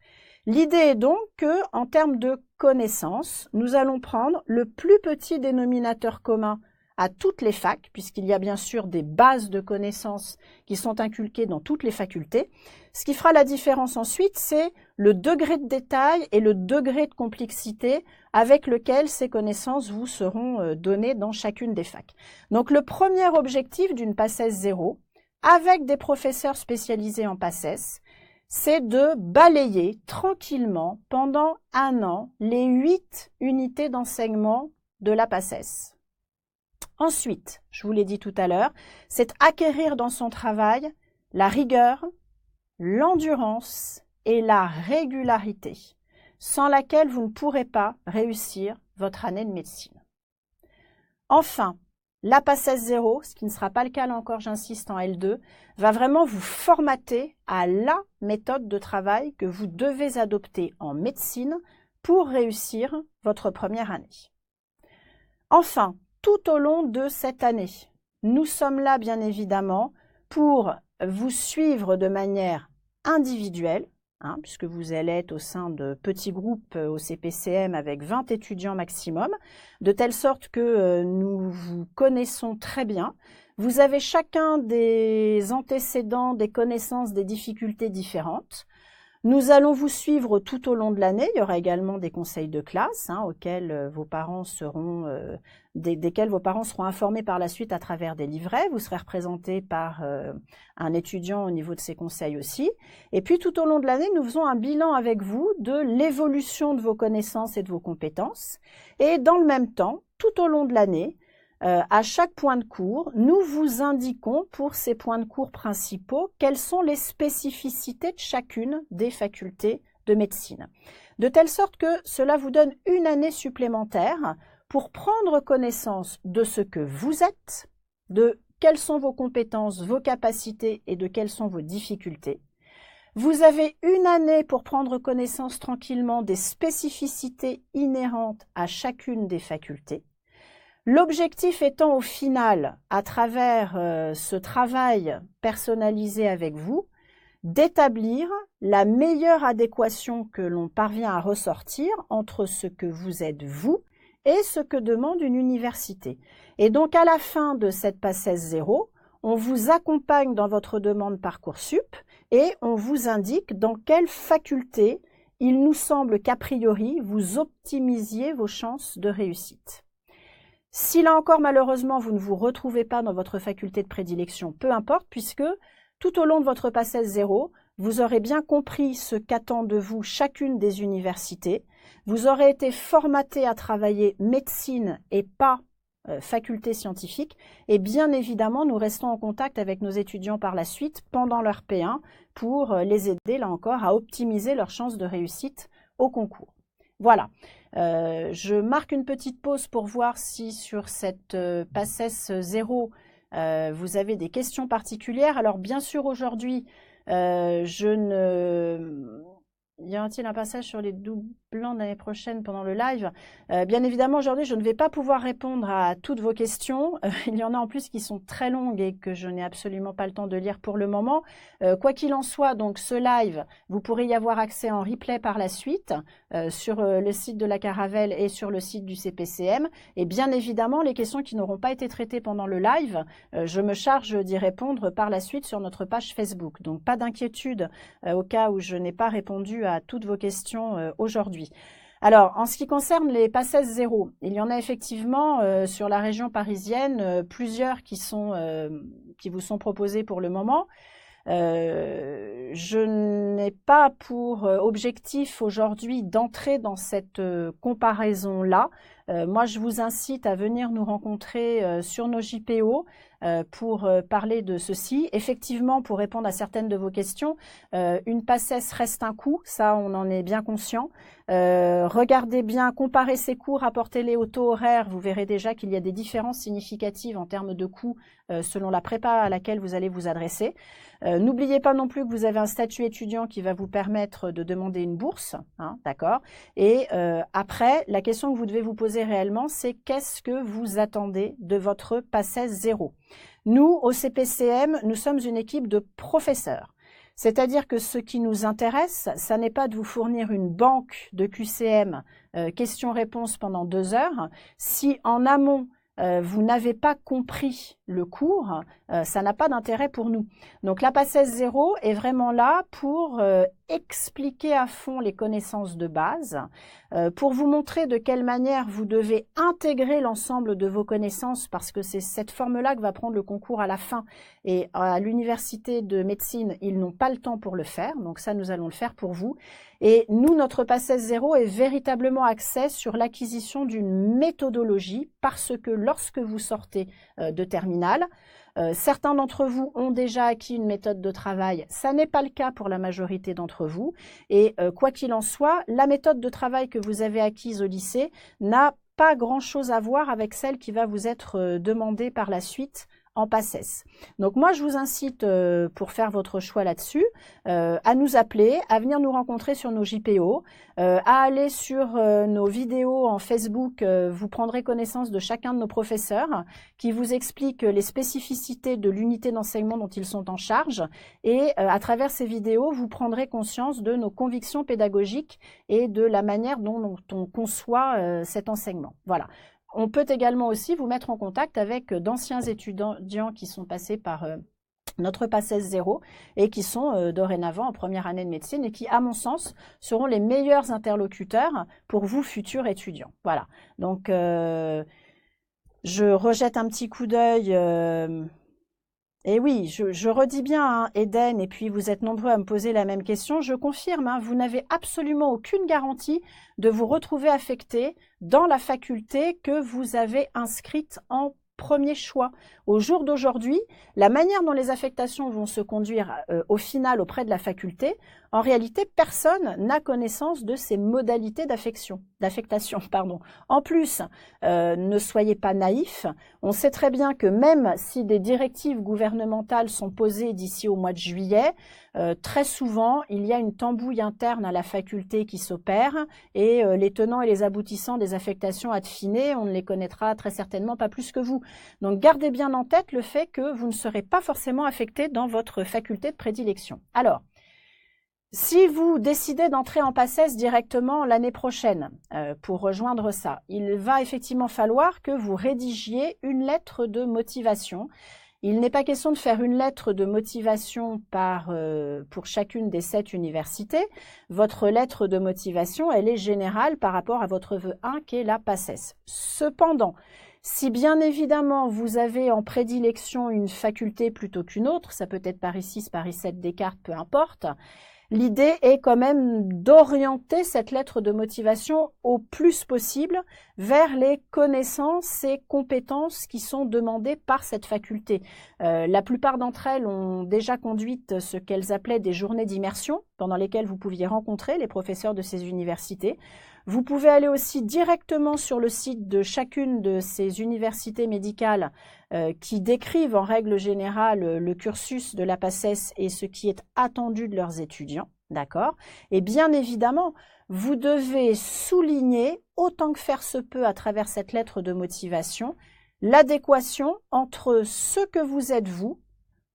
L'idée est donc que, en termes de connaissances, nous allons prendre le plus petit dénominateur commun à toutes les facs, puisqu'il y a bien sûr des bases de connaissances qui sont inculquées dans toutes les facultés. Ce qui fera la différence ensuite, c'est le degré de détail et le degré de complexité avec lequel ces connaissances vous seront données dans chacune des facs. Donc le premier objectif d'une PACES 0, avec des professeurs spécialisés en PACES, c'est de balayer tranquillement pendant un an les 8 unités d'enseignement de la PACES. Ensuite, je vous l'ai dit tout à l'heure, c'est acquérir dans son travail la rigueur, l'endurance et la régularité, sans laquelle vous ne pourrez pas réussir votre année de médecine. Enfin, la PACES 0, ce qui ne sera pas le cas là encore, j'insiste, en L2, va vraiment vous formater à la méthode de travail que vous devez adopter en médecine pour réussir votre première année. Enfin, tout au long de cette année, nous sommes là bien évidemment pour vous suivre de manière individuelle, puisque vous allez être au sein de petits groupes au CPCM avec 20 étudiants maximum, de telle sorte que nous vous connaissons très bien. Vous avez chacun des antécédents, des connaissances, des difficultés différentes. Nous allons vous suivre tout au long de l'année. Il y aura également des conseils de classe auxquels vos parents seront, desquels vos parents seront informés par la suite à travers des livrets. Vous serez représenté par un étudiant au niveau de ces conseils aussi. Et puis tout au long de l'année, nous faisons un bilan avec vous de l'évolution de vos connaissances et de vos compétences. Et dans le même temps, tout au long de l'année, à chaque point de cours, nous vous indiquons pour ces points de cours principaux quelles sont les spécificités de chacune des facultés de médecine. De telle sorte que cela vous donne une année supplémentaire pour prendre connaissance de ce que vous êtes, de quelles sont vos compétences, vos capacités et de quelles sont vos difficultés. Vous avez une année pour prendre connaissance tranquillement des spécificités inhérentes à chacune des facultés. L'objectif étant au final, à travers ce travail personnalisé avec vous, d'établir la meilleure adéquation que l'on parvient à ressortir entre ce que vous êtes vous et ce que demande une université. Et donc à la fin de cette PACES 0, on vous accompagne dans votre demande Parcoursup et on vous indique dans quelle faculté il nous semble qu'a priori vous optimisiez vos chances de réussite. Si là encore, malheureusement, vous ne vous retrouvez pas dans votre faculté de prédilection, peu importe, puisque tout au long de votre PACES 0, vous aurez bien compris ce qu'attend de vous chacune des universités, vous aurez été formaté à travailler médecine et pas faculté scientifique, et bien évidemment, nous restons en contact avec nos étudiants par la suite pendant leur P1 pour les aider, là encore, à optimiser leurs chances de réussite au concours. Voilà, je marque une petite pause pour voir si sur cette PACES 0, vous avez des questions particulières. Alors bien sûr, aujourd'hui, y aura-t-il un passage sur les doublants l'année prochaine pendant le live? Bien évidemment, aujourd'hui, je ne vais pas pouvoir répondre à toutes vos questions. Il y en a en plus qui sont très longues et que je n'ai absolument pas le temps de lire pour le moment. Quoi qu'il en soit, donc ce live, vous pourrez y avoir accès en replay par la suite sur le site de la Caravelle et sur le site du CPCM. Et bien évidemment, les questions qui n'auront pas été traitées pendant le live, je me charge d'y répondre par la suite sur notre page Facebook. Donc pas d'inquiétude au cas où je n'ai pas répondu à toutes vos questions aujourd'hui. Alors, en ce qui concerne les PACES 0, il y en a effectivement sur la région parisienne plusieurs qui vous sont proposés pour le moment. Je n'ai pas pour objectif aujourd'hui d'entrer dans cette comparaison-là. Moi, je vous incite à venir nous rencontrer sur nos JPO pour parler de ceci. Effectivement, pour répondre à certaines de vos questions, une PACES reste un coût, ça on en est bien conscient. Regardez bien, comparez ces cours, rapportez-les au taux horaire, vous verrez déjà qu'il y a des différences significatives en termes de coûts selon la prépa à laquelle vous allez vous adresser. N'oubliez pas non plus que vous avez un statut étudiant qui va vous permettre de demander une bourse, hein, d'accord? Et après, la question que vous devez vous poser réellement, c'est qu'est-ce que vous attendez de votre PACES 0? Nous, au CPCM, nous sommes une équipe de professeurs. C'est-à-dire que ce qui nous intéresse, ça n'est pas de vous fournir une banque de QCM questions-réponses pendant 2 heures. Si en amont, vous n'avez pas compris le cours, ça n'a pas d'intérêt pour nous. Donc la PACES 0 est vraiment là pour expliquer à fond les connaissances de base, pour vous montrer de quelle manière vous devez intégrer l'ensemble de vos connaissances, parce que c'est cette forme-là que va prendre le concours à la fin. Et à l'université de médecine, ils n'ont pas le temps pour le faire, donc ça, nous allons le faire pour vous. Et nous, notre PACES 0 est véritablement axé sur l'acquisition d'une méthodologie, parce que lorsque vous sortez de terminale, certains d'entre vous ont déjà acquis une méthode de travail, ça n'est pas le cas pour la majorité d'entre vous. Et quoi qu'il en soit, la méthode de travail que vous avez acquise au lycée n'a pas grand-chose à voir avec celle qui va vous être demandée par la suite en PACES. Donc moi, je vous incite, pour faire votre choix là-dessus, à nous appeler, à venir nous rencontrer sur nos JPO, à aller sur nos vidéos en Facebook. Vous prendrez connaissance de chacun de nos professeurs qui vous expliquent les spécificités de l'unité d'enseignement dont ils sont en charge. Et à travers ces vidéos, vous prendrez conscience de nos convictions pédagogiques et de la manière dont on conçoit cet enseignement. Voilà. On peut également aussi vous mettre en contact avec d'anciens étudiants qui sont passés par notre PACES 0 et qui sont dorénavant en première année de médecine et qui, à mon sens, seront les meilleurs interlocuteurs pour vous, futurs étudiants. Voilà. Donc, je rejette un petit coup d'œil. Et oui, je redis bien, hein, Eden, et puis vous êtes nombreux à me poser la même question. Je confirme, hein, vous n'avez absolument aucune garantie de vous retrouver affecté dans la faculté que vous avez inscrite en premier choix. Au jour d'aujourd'hui, la manière dont les affectations vont se conduire au final auprès de la faculté, en réalité, personne n'a connaissance de ces modalités d'affectation. En plus, ne soyez pas naïfs. On sait très bien que même si des directives gouvernementales sont posées d'ici au mois de juillet, très souvent, il y a une tambouille interne à la faculté qui s'opère et les tenants et les aboutissants des affectations ad fine, on ne les connaîtra très certainement pas plus que vous. Donc, gardez bien en tête le fait que vous ne serez pas forcément affecté dans votre faculté de prédilection. Alors, si vous décidez d'entrer en PACES directement l'année prochaine pour rejoindre ça, il va effectivement falloir que vous rédigiez une lettre de motivation. Il n'est pas question de faire une lettre de motivation pour chacune des 7 universités. Votre lettre de motivation, elle est générale par rapport à votre vœu 1 qui est la PACES. Cependant, Si bien évidemment vous avez en prédilection une faculté plutôt qu'une autre, ça peut être Paris 6, Paris 7, Descartes, peu importe, l'idée est quand même d'orienter cette lettre de motivation au plus possible vers les connaissances et compétences qui sont demandées par cette faculté. La plupart d'entre elles ont déjà conduit ce qu'elles appelaient des journées d'immersion, pendant lesquelles vous pouviez rencontrer les professeurs de ces universités. Vous pouvez aller aussi directement sur le site de chacune de ces universités médicales qui décrivent en règle générale le cursus de la PACES et ce qui est attendu de leurs étudiants, d'accord? Et bien évidemment, vous devez souligner, autant que faire se peut à travers cette lettre de motivation, l'adéquation entre ce que vous êtes vous,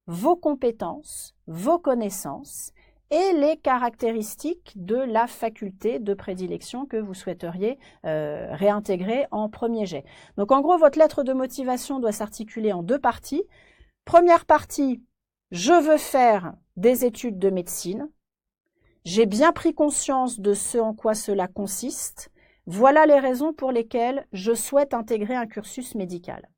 vos compétences, vos connaissances, et les caractéristiques de la faculté de prédilection que vous souhaiteriez réintégrer en premier jet. Donc en gros, votre lettre de motivation doit s'articuler en 2 parties. Première partie, je veux faire des études de médecine. J'ai bien pris conscience de ce en quoi cela consiste. Voilà les raisons pour lesquelles je souhaite intégrer un cursus médical.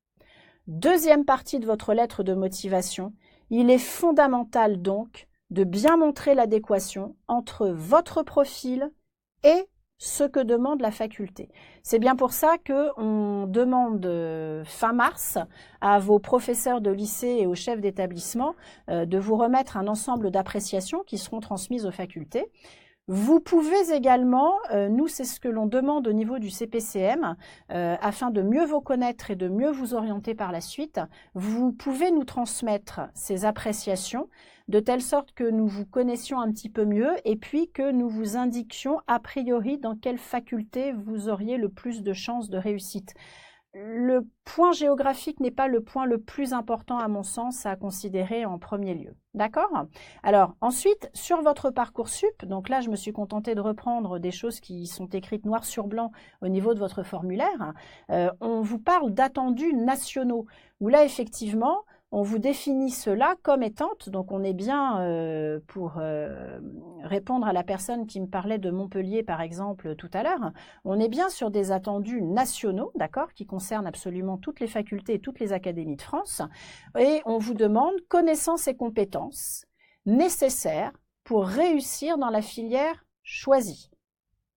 Deuxième partie de votre lettre de motivation, il est fondamental donc de bien montrer l'adéquation entre votre profil et ce que demande la faculté. C'est bien pour ça qu'on demande fin mars à vos professeurs de lycée et aux chefs d'établissement de vous remettre un ensemble d'appréciations qui seront transmises aux facultés. Vous pouvez également, nous c'est ce que l'on demande au niveau du CPCM, afin de mieux vous connaître et de mieux vous orienter par la suite, vous pouvez nous transmettre ces appréciations de telle sorte que nous vous connaissions un petit peu mieux et puis que nous vous indiquions a priori dans quelle faculté vous auriez le plus de chances de réussite. Le point géographique n'est pas le point le plus important à mon sens à considérer en premier lieu. D'accord? Alors ensuite, sur votre Parcoursup, donc là je me suis contentée de reprendre des choses qui sont écrites noir sur blanc au niveau de votre formulaire, on vous parle d'attendus nationaux, où là effectivement, on vous définit cela comme étant, donc on est bien pour répondre à la personne qui me parlait de Montpellier par exemple tout à l'heure, on est bien sur des attendus nationaux, d'accord, qui concernent absolument toutes les facultés et toutes les académies de France, et on vous demande connaissances et compétences nécessaires pour réussir dans la filière choisie.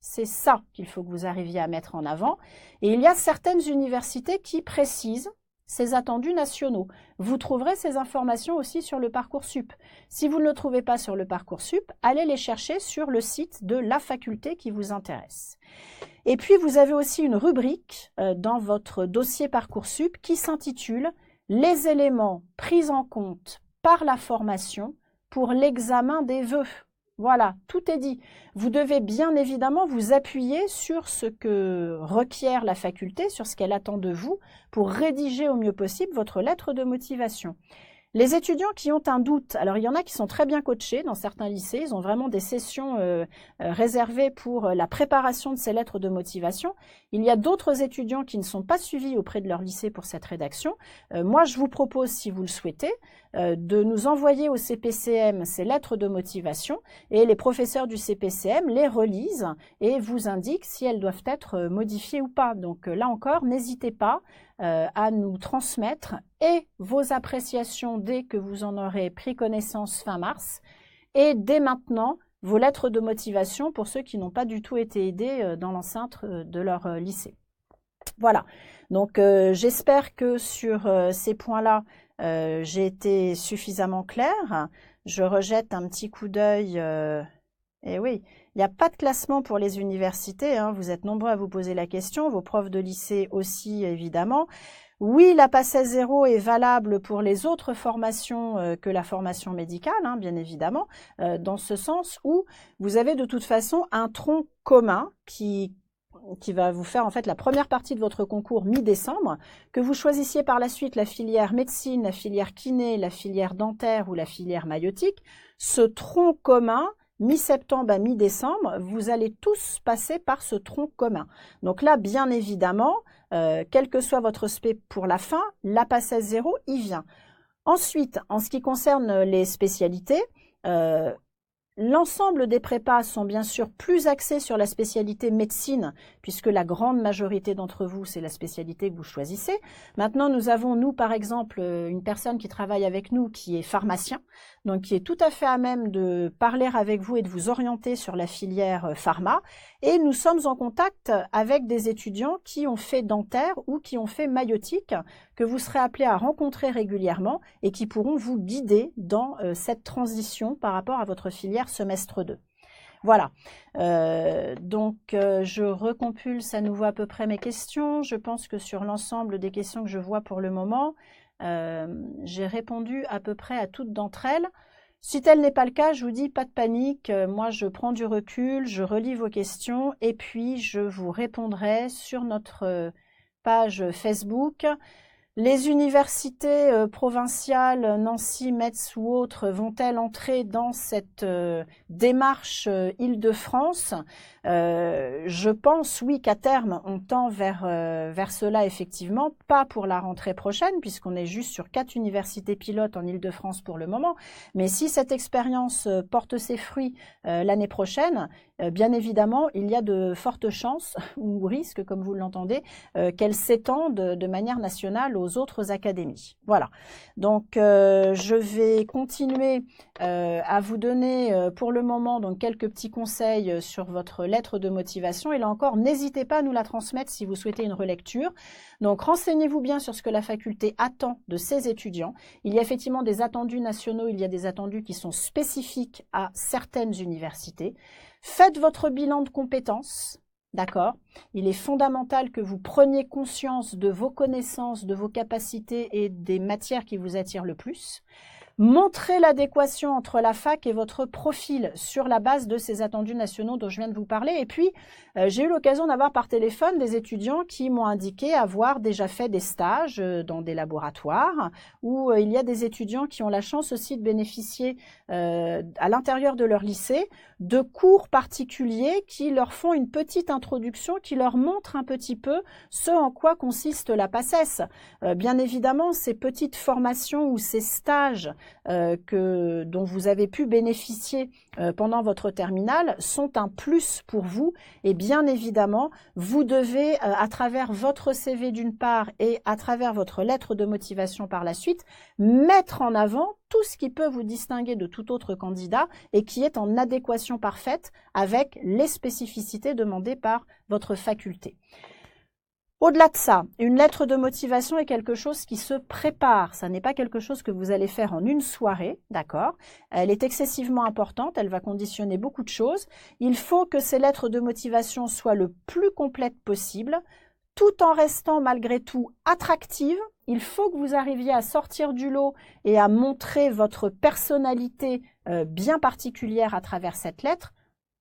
C'est ça qu'il faut que vous arriviez à mettre en avant, et il y a certaines universités qui précisent ces attendus nationaux. Vous trouverez ces informations aussi sur le Parcoursup. Si vous ne le trouvez pas sur le Parcoursup, allez les chercher sur le site de la faculté qui vous intéresse. Et puis, vous avez aussi une rubrique dans votre dossier Parcoursup qui s'intitule « Les éléments pris en compte par la formation pour l'examen des vœux ». Voilà, tout est dit. Vous devez bien évidemment vous appuyer sur ce que requiert la faculté, sur ce qu'elle attend de vous, pour rédiger au mieux possible votre lettre de motivation. Les étudiants qui ont un doute, alors il y en a qui sont très bien coachés dans certains lycées, ils ont vraiment des sessions réservées pour la préparation de ces lettres de motivation. Il y a d'autres étudiants qui ne sont pas suivis auprès de leur lycée pour cette rédaction. Moi, je vous propose, si vous le souhaitez, de nous envoyer au CPCM ces lettres de motivation et les professeurs du CPCM les relisent et vous indiquent si elles doivent être modifiées ou pas. Donc là encore, n'hésitez pas à nous transmettre et vos appréciations dès que vous en aurez pris connaissance fin mars et dès maintenant vos lettres de motivation pour ceux qui n'ont pas du tout été aidés dans l'enceinte de leur lycée. Voilà, donc j'espère que sur ces points-là, j'ai été suffisamment claire. Je rejette un petit coup d'œil. Et oui, il n'y a pas de classement pour les universités. Hein. Vous êtes nombreux à vous poser la question. Vos profs de lycée aussi, évidemment. Oui, la PACES 0 est valable pour les autres formations que la formation médicale, hein, bien évidemment, dans ce sens où vous avez de toute façon un tronc commun qui va vous faire en fait la première partie de votre concours mi-décembre, que vous choisissiez par la suite la filière médecine, la filière kiné, la filière dentaire ou la filière maïeutique, ce tronc commun, mi-septembre à mi-décembre, vous allez tous passer par ce tronc commun. Donc là, bien évidemment, quel que soit votre spé pour la fin, la PACES 0 y vient. Ensuite, en ce qui concerne les spécialités, L'ensemble des prépas sont bien sûr plus axés sur la spécialité médecine, puisque la grande majorité d'entre vous, c'est la spécialité que vous choisissez. Maintenant, nous avons, nous, par exemple, une personne qui travaille avec nous qui est pharmacien, donc qui est tout à fait à même de parler avec vous et de vous orienter sur la filière pharma. Et nous sommes en contact avec des étudiants qui ont fait dentaire ou qui ont fait maïeutique, que vous serez appelés à rencontrer régulièrement et qui pourront vous guider dans cette transition par rapport à votre filière semestre 2. Voilà, je recompulse à nouveau à peu près mes questions. Je pense que sur l'ensemble des questions que je vois pour le moment, j'ai répondu à peu près à toutes d'entre elles. Si tel n'est pas le cas, je vous dis pas de panique, moi je prends du recul, je relis vos questions et puis je vous répondrai sur notre page Facebook. Les universités provinciales, Nancy, Metz ou autres, vont-elles entrer dans cette démarche Île-de-France? Je pense, oui, qu'à terme, on tend vers cela, effectivement, pas pour la rentrée prochaine, puisqu'on est juste sur 4 universités pilotes en Île-de-France pour le moment, mais si cette expérience porte ses fruits l'année prochaine, bien évidemment, il y a de fortes chances, ou risques, comme vous l'entendez, qu'elle s'étende de manière nationale aux autres académies. Voilà. Donc, je vais continuer à vous donner pour le moment donc quelques petits conseils sur votre lettre de motivation. Et là encore, n'hésitez pas à nous la transmettre si vous souhaitez une relecture. Donc, renseignez-vous bien sur ce que la faculté attend de ses étudiants. Il y a effectivement des attendus nationaux, il y a des attendus qui sont spécifiques à certaines universités. Faites votre bilan de compétences. D'accord? Il est fondamental que vous preniez conscience de vos connaissances, de vos capacités et des matières qui vous attirent le plus. Montrez l'adéquation entre la fac et votre profil sur la base de ces attendus nationaux dont je viens de vous parler. Et puis, j'ai eu l'occasion d'avoir par téléphone des étudiants qui m'ont indiqué avoir déjà fait des stages dans des laboratoires, où il y a des étudiants qui ont la chance aussi de bénéficier à l'intérieur de leur lycée de cours particuliers qui leur font une petite introduction, qui leur montrent un petit peu ce en quoi consiste la PACES. Bien évidemment, ces petites formations ou ces stages dont vous avez pu bénéficier pendant votre terminale sont un plus pour vous et bien évidemment vous devez à travers votre CV d'une part et à travers votre lettre de motivation par la suite mettre en avant tout ce qui peut vous distinguer de tout autre candidat et qui est en adéquation parfaite avec les spécificités demandées par votre faculté. Au-delà de ça, une lettre de motivation est quelque chose qui se prépare. Ça n'est pas quelque chose que vous allez faire en une soirée, d'accord? Elle est excessivement importante, elle va conditionner beaucoup de choses. Il faut que ces lettres de motivation soient le plus complètes possible, tout en restant malgré tout attractives. Il faut que vous arriviez à sortir du lot et à montrer votre personnalité bien particulière à travers cette lettre,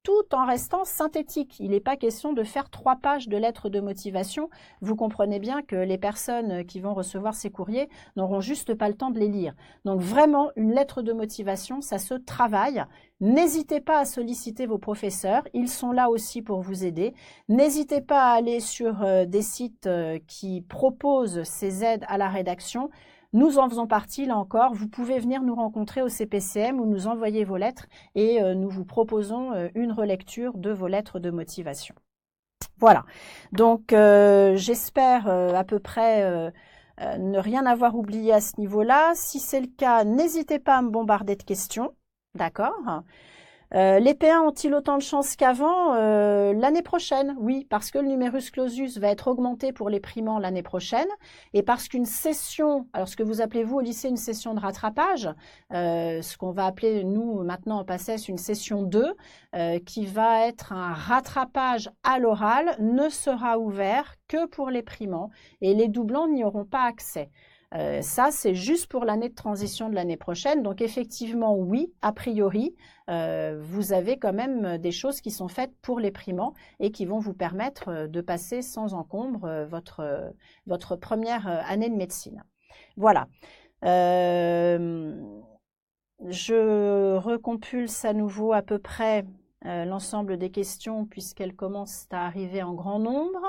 tout en restant synthétique. Il n'est pas question de faire 3 pages de lettres de motivation. Vous comprenez bien que les personnes qui vont recevoir ces courriers n'auront juste pas le temps de les lire. Donc vraiment, une lettre de motivation, ça se travaille. N'hésitez pas à solliciter vos professeurs, ils sont là aussi pour vous aider. N'hésitez pas à aller sur des sites qui proposent ces aides à la rédaction. Nous en faisons partie, là encore, vous pouvez venir nous rencontrer au CPCM ou nous envoyer vos lettres et nous vous proposons une relecture de vos lettres de motivation. Voilà, donc j'espère à peu près ne rien avoir oublié à ce niveau-là. Si c'est le cas, n'hésitez pas à me bombarder de questions, d'accord ? Les P1 ont-ils autant de chances qu'avant l'année prochaine? Oui, parce que le numerus clausus va être augmenté pour les primants l'année prochaine et parce qu'une session, alors ce que vous appelez vous au lycée une session de rattrapage, ce qu'on va appeler nous maintenant en PACES une session 2, qui va être un rattrapage à l'oral, ne sera ouvert que pour les primants et les doublants n'y auront pas accès. Ça, c'est juste pour l'année de transition de l'année prochaine. Donc, effectivement, oui, a priori, vous avez quand même des choses qui sont faites pour les primants et qui vont vous permettre de passer sans encombre votre première année de médecine. Voilà. Je recompulse à nouveau à peu près l'ensemble des questions puisqu'elles commencent à arriver en grand nombre.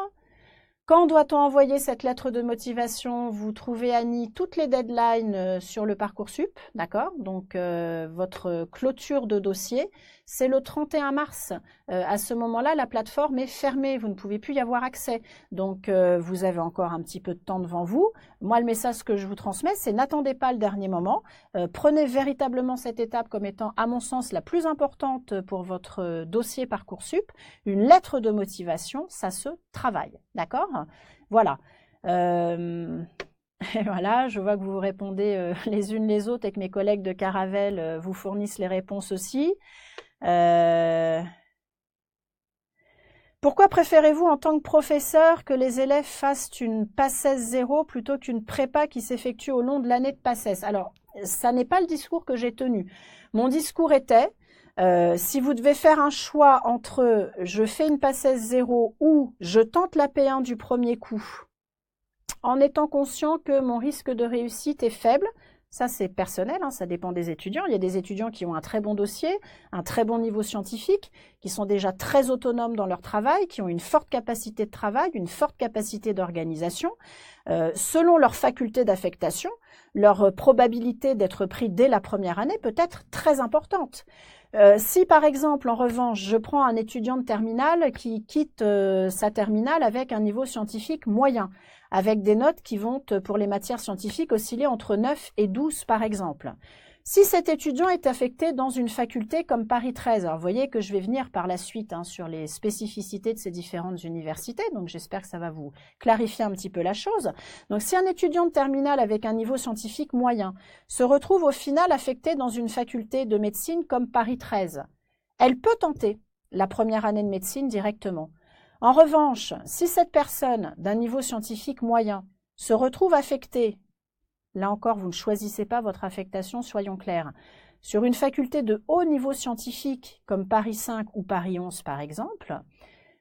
Quand doit-on envoyer cette lettre de motivation? Vous trouvez, Annie, toutes les deadlines sur le Parcoursup, d'accord? Donc, votre clôture de dossier, c'est le 31 mars. À ce moment-là, la plateforme est fermée, vous ne pouvez plus y avoir accès. Donc, vous avez encore un petit peu de temps devant vous. Moi, le message que je vous transmets, c'est n'attendez pas le dernier moment. Prenez véritablement cette étape comme étant, à mon sens, la plus importante pour votre dossier Parcoursup. Une lettre de motivation, ça se travaille, d'accord? Voilà. Et voilà, je vois que vous vous répondez les unes les autres et que mes collègues de Caravelle vous fournissent les réponses aussi. Pourquoi préférez-vous en tant que professeur que les élèves fassent une PACES 0 plutôt qu'une prépa qui s'effectue au long de l'année de PACES? Alors, ça n'est pas le discours que j'ai tenu. Mon discours était, si vous devez faire un choix entre je fais une PACES 0 ou je tente la P1 du premier coup, en étant conscient que mon risque de réussite est faible, ça c'est personnel, hein, ça dépend des étudiants. Il y a des étudiants qui ont un très bon dossier, un très bon niveau scientifique, qui sont déjà très autonomes dans leur travail, qui ont une forte capacité de travail, une forte capacité d'organisation. Selon leur faculté d'affectation, leur probabilité d'être pris dès la première année peut être très importante. Si par exemple, en revanche, je prends un étudiant de terminale qui quitte sa terminale avec un niveau scientifique moyen, avec des notes qui vont, pour les matières scientifiques, osciller entre 9 et 12 par exemple. Si cet étudiant est affecté dans une faculté comme Paris 13, alors vous voyez que je vais venir par la suite sur les spécificités de ces différentes universités, donc j'espère que ça va vous clarifier un petit peu la chose. Donc si un étudiant de terminale avec un niveau scientifique moyen se retrouve au final affecté dans une faculté de médecine comme Paris 13, elle peut tenter la première année de médecine directement. En revanche, si cette personne d'un niveau scientifique moyen se retrouve affectée, là encore, vous ne choisissez pas votre affectation, soyons clairs, sur une faculté de haut niveau scientifique, comme Paris 5 ou Paris 11 par exemple,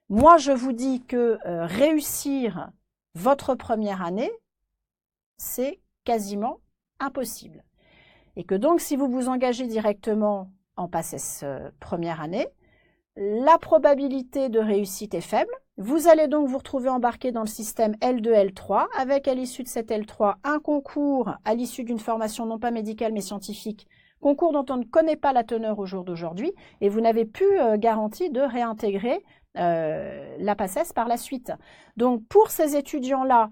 moi je vous dis que réussir votre première année, c'est quasiment impossible. Et que donc, si vous vous engagez directement en PACES première année, la probabilité de réussite est faible. Vous allez donc vous retrouver embarqué dans le système L2, L3, avec à l'issue de cet L3 un concours à l'issue d'une formation non pas médicale mais scientifique, concours dont on ne connaît pas la teneur au jour d'aujourd'hui, et vous n'avez plus garantie de réintégrer la PACES par la suite. Donc pour ces étudiants-là,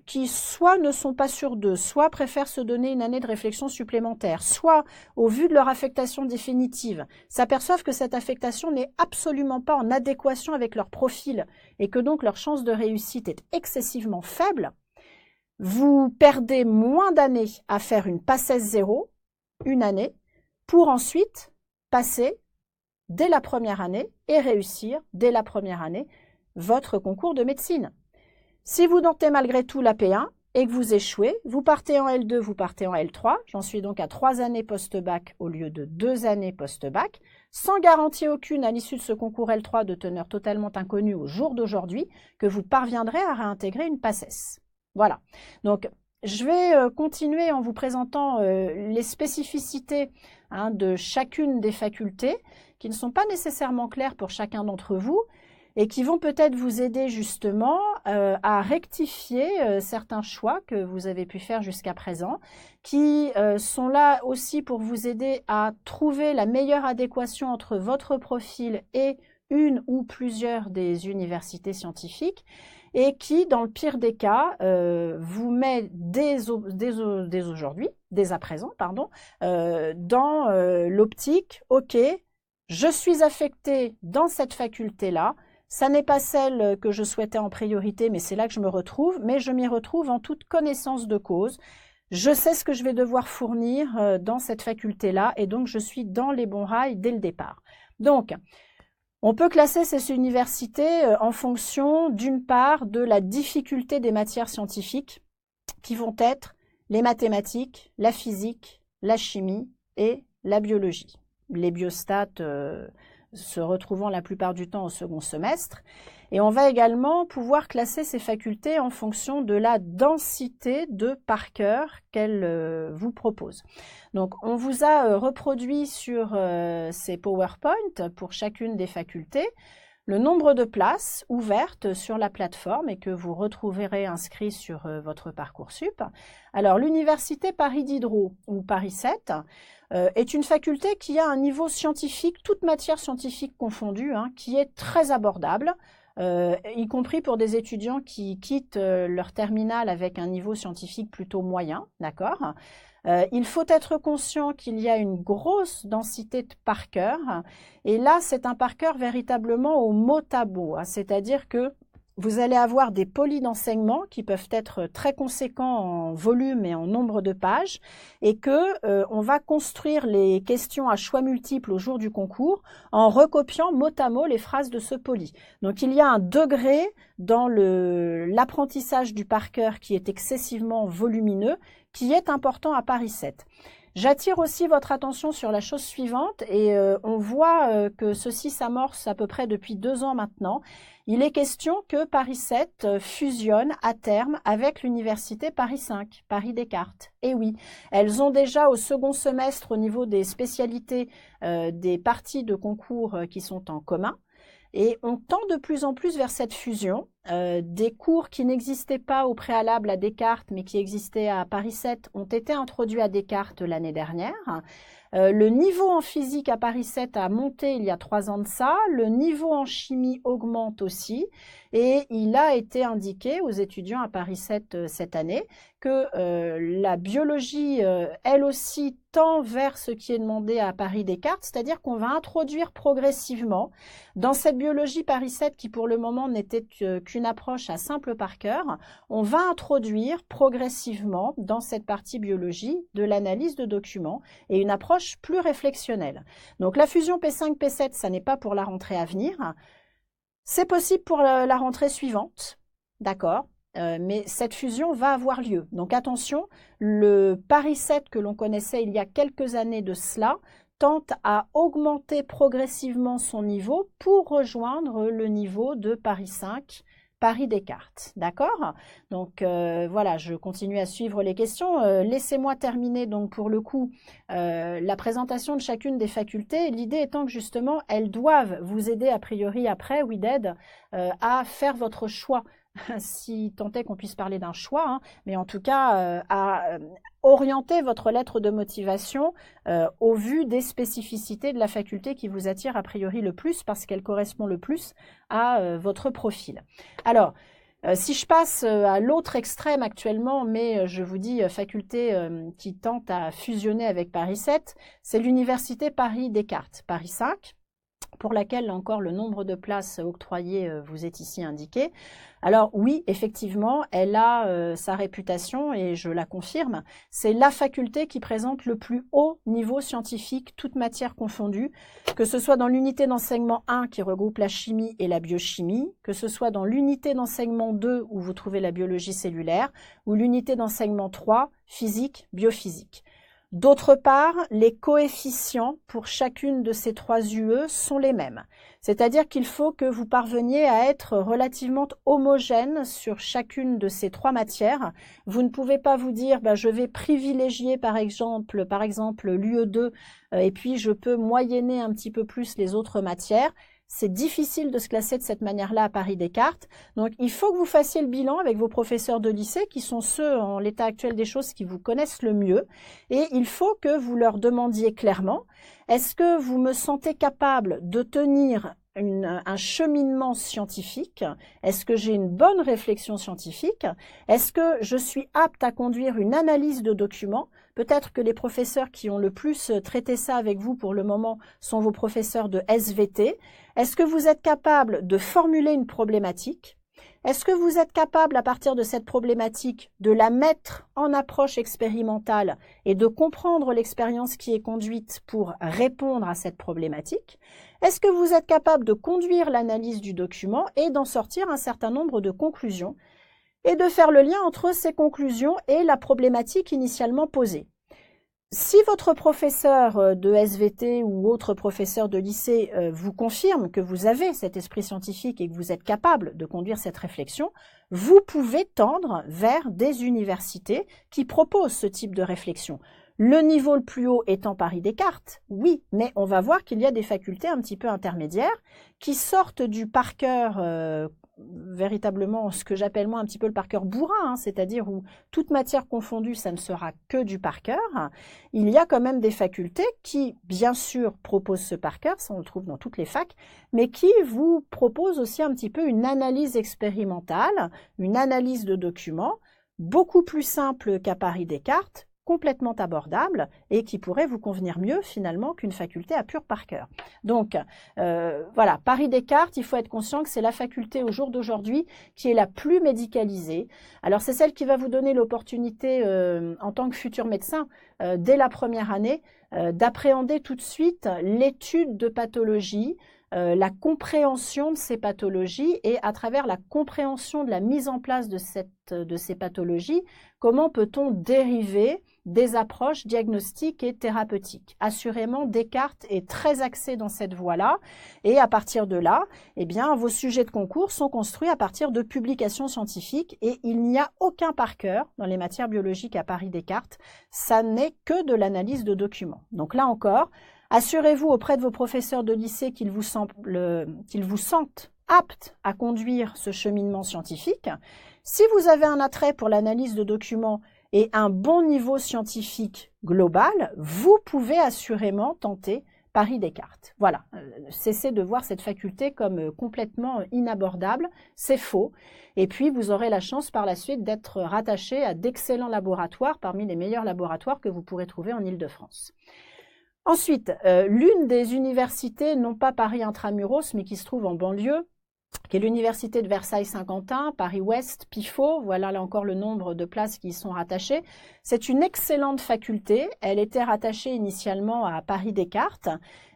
qui soit ne sont pas sûrs d'eux, soit préfèrent se donner une année de réflexion supplémentaire, soit, au vu de leur affectation définitive, s'aperçoivent que cette affectation n'est absolument pas en adéquation avec leur profil et que donc leur chance de réussite est excessivement faible, vous perdez moins d'années à faire une PACES 0, une année, pour ensuite passer dès la première année et réussir dès la première année votre concours de médecine. Si vous tentez malgré tout la P1 et que vous échouez, vous partez en L2, vous partez en L3. J'en suis donc à 3 années post-bac au lieu de 2 années post-bac, sans garantie aucune à l'issue de ce concours L3 de teneur totalement inconnue au jour d'aujourd'hui, que vous parviendrez à réintégrer une PACES. Voilà. Donc, je vais continuer en vous présentant les spécificités de chacune des facultés, qui ne sont pas nécessairement claires pour chacun d'entre vous, et qui vont peut-être vous aider justement à rectifier certains choix que vous avez pu faire jusqu'à présent, qui sont là aussi pour vous aider à trouver la meilleure adéquation entre votre profil et une ou plusieurs des universités scientifiques, et qui, dans le pire des cas, vous met dès aujourd'hui, dès à présent, pardon, dans l'optique, ok, je suis affecté dans cette faculté-là, ça n'est pas celle que je souhaitais en priorité, mais c'est là que je me retrouve, mais je m'y retrouve en toute connaissance de cause. Je sais ce que je vais devoir fournir dans cette faculté-là, et donc je suis dans les bons rails dès le départ. Donc, on peut classer ces universités en fonction, d'une part, de la difficulté des matières scientifiques, qui vont être les mathématiques, la physique, la chimie et la biologie. Les biostats se retrouvant la plupart du temps au second semestre. Et on va également pouvoir classer ces facultés en fonction de la densité de par cœur qu'elles vous proposent. Donc, on vous a reproduit sur ces PowerPoint pour chacune des facultés le nombre de places ouvertes sur la plateforme et que vous retrouverez inscrit sur votre Parcoursup. Alors, l'Université Paris Diderot ou Paris 7 est une faculté qui a un niveau scientifique, toute matière scientifique confondue, hein, qui est très abordable. Y compris pour des étudiants qui quittent leur terminale avec un niveau scientifique plutôt moyen, d'accord ? Il faut être conscient qu'il y a une grosse densité de par cœur, et là, c'est un par cœur véritablement au mot à mot, hein, c'est-à-dire que vous allez avoir des polis d'enseignement qui peuvent être très conséquents en volume et en nombre de pages et que on va construire les questions à choix multiples au jour du concours en recopiant mot à mot les phrases de ce poli. Donc il y a un degré dans l'apprentissage du par cœur qui est excessivement volumineux, qui est important à Paris 7. J'attire aussi votre attention sur la chose suivante et on voit que ceci s'amorce à peu près depuis 2 ans maintenant. Il est question que Paris 7 fusionne à terme avec l'université Paris 5, Paris Descartes. Et oui, elles ont déjà au second semestre au niveau des spécialités des parties de concours qui sont en commun. Et on tend de plus en plus vers cette fusion. Des cours qui n'existaient pas au préalable à Descartes, mais qui existaient à Paris 7, ont été introduits à Descartes l'année dernière. Le niveau en physique à Paris 7 a monté il y a 3 ans de ça. Le niveau en chimie augmente aussi. Et il a été indiqué aux étudiants à Paris 7 cette année que la biologie, elle aussi, tend vers ce qui est demandé à Paris Descartes, c'est-à-dire qu'on va introduire progressivement dans cette biologie Paris 7 qui pour le moment n'était qu'une approche à simple par cœur, on va introduire progressivement dans cette partie biologie de l'analyse de documents et une approche plus réflexionnelle. Donc la fusion P5-P7, ça n'est pas pour la rentrée à venir, c'est possible pour la rentrée suivante, d'accord ? Mais cette fusion va avoir lieu. Donc attention, le Paris 7 que l'on connaissait il y a quelques années de cela tente à augmenter progressivement son niveau pour rejoindre le niveau de Paris 5, Paris Descartes. D'accord ? Donc voilà, je continue à suivre les questions. Laissez-moi terminer donc pour le coup la présentation de chacune des facultés. L'idée étant que justement, elles doivent vous aider a priori après, WIDED, à faire votre choix. Si tant est qu'on puisse parler d'un choix, hein, mais en tout cas à orienter votre lettre de motivation au vu des spécificités de la faculté qui vous attire a priori le plus parce qu'elle correspond le plus à votre profil. Alors, si je passe à l'autre extrême actuellement, mais je vous dis faculté qui tente à fusionner avec Paris 7, c'est l'université Paris Descartes, Paris 5, pour laquelle, là encore, le nombre de places octroyées vous est ici indiqué. Alors oui, effectivement, elle a sa réputation, et je la confirme, c'est la faculté qui présente le plus haut niveau scientifique, toute matière confondue, que ce soit dans l'unité d'enseignement 1 qui regroupe la chimie et la biochimie, que ce soit dans l'unité d'enseignement 2 où vous trouvez la biologie cellulaire, ou l'unité d'enseignement 3, physique, biophysique. D'autre part, les coefficients pour chacune de ces 3 UE sont les mêmes. C'est-à-dire qu'il faut que vous parveniez à être relativement homogène sur chacune de ces 3 matières. Vous ne pouvez pas vous dire je vais privilégier par exemple l'UE2 et puis je peux moyenner un petit peu plus les autres matières. C'est difficile de se classer de cette manière-là à Paris Descartes. Donc, il faut que vous fassiez le bilan avec vos professeurs de lycée qui sont ceux, en l'état actuel des choses, qui vous connaissent le mieux. Et il faut que vous leur demandiez clairement, est-ce que vous me sentez capable de tenir un cheminement scientifique? Est-ce que j'ai une bonne réflexion scientifique? Est-ce que je suis apte à conduire une analyse de documents? Peut-être que les professeurs qui ont le plus traité ça avec vous pour le moment sont vos professeurs de SVT. Est-ce que vous êtes capable de formuler une problématique? Est-ce que vous êtes capable, à partir de cette problématique, de la mettre en approche expérimentale et de comprendre l'expérience qui est conduite pour répondre à cette problématique? Est-ce que vous êtes capable de conduire l'analyse du document et d'en sortir un certain nombre de conclusions et de faire le lien entre ces conclusions et la problématique initialement posée? Si votre professeur de SVT ou autre professeur de lycée vous confirme que vous avez cet esprit scientifique et que vous êtes capable de conduire cette réflexion, vous pouvez tendre vers des universités qui proposent ce type de réflexion. Le niveau le plus haut étant Paris Descartes, oui, mais on va voir qu'il y a des facultés un petit peu intermédiaires qui sortent du par cœur véritablement ce que j'appelle moi un petit peu le par cœur bourrin, hein, c'est-à-dire où toute matière confondue, ça ne sera que du par cœur. Il y a quand même des facultés qui, bien sûr, proposent ce par cœur, ça on le trouve dans toutes les facs, mais qui vous proposent aussi un petit peu une analyse expérimentale, une analyse de documents, beaucoup plus simple qu'à Paris Descartes, complètement abordable et qui pourrait vous convenir mieux finalement qu'une faculté à pur par cœur. Donc voilà, Paris Descartes, il faut être conscient que c'est la faculté au jour d'aujourd'hui qui est la plus médicalisée. Alors c'est celle qui va vous donner l'opportunité en tant que futur médecin, dès la première année, d'appréhender tout de suite l'étude de pathologie, la compréhension de ces pathologies et à travers la compréhension de la mise en place de ces pathologies, comment peut-on dériver des approches diagnostiques et thérapeutiques. Assurément, Descartes est très axé dans cette voie-là et à partir de là, eh bien, vos sujets de concours sont construits à partir de publications scientifiques et il n'y a aucun par cœur dans les matières biologiques à Paris Descartes, ça n'est que de l'analyse de documents. Donc là encore, assurez-vous auprès de vos professeurs de lycée qu'ils vous sentent aptes à conduire ce cheminement scientifique. Si vous avez un attrait pour l'analyse de documents et un bon niveau scientifique global, vous pouvez assurément tenter Paris Descartes. Voilà, cessez de voir cette faculté comme complètement inabordable, c'est faux. Et puis vous aurez la chance par la suite d'être rattaché à d'excellents laboratoires, parmi les meilleurs laboratoires que vous pourrez trouver en Île-de-France. Ensuite, l'une des universités, non pas Paris Intramuros, mais qui se trouve en banlieue, qui est l'université de Versailles-Saint-Quentin, Paris-Ouest, Pifo, voilà là encore le nombre de places qui y sont rattachées. C'est une excellente faculté, elle était rattachée initialement à Paris Descartes,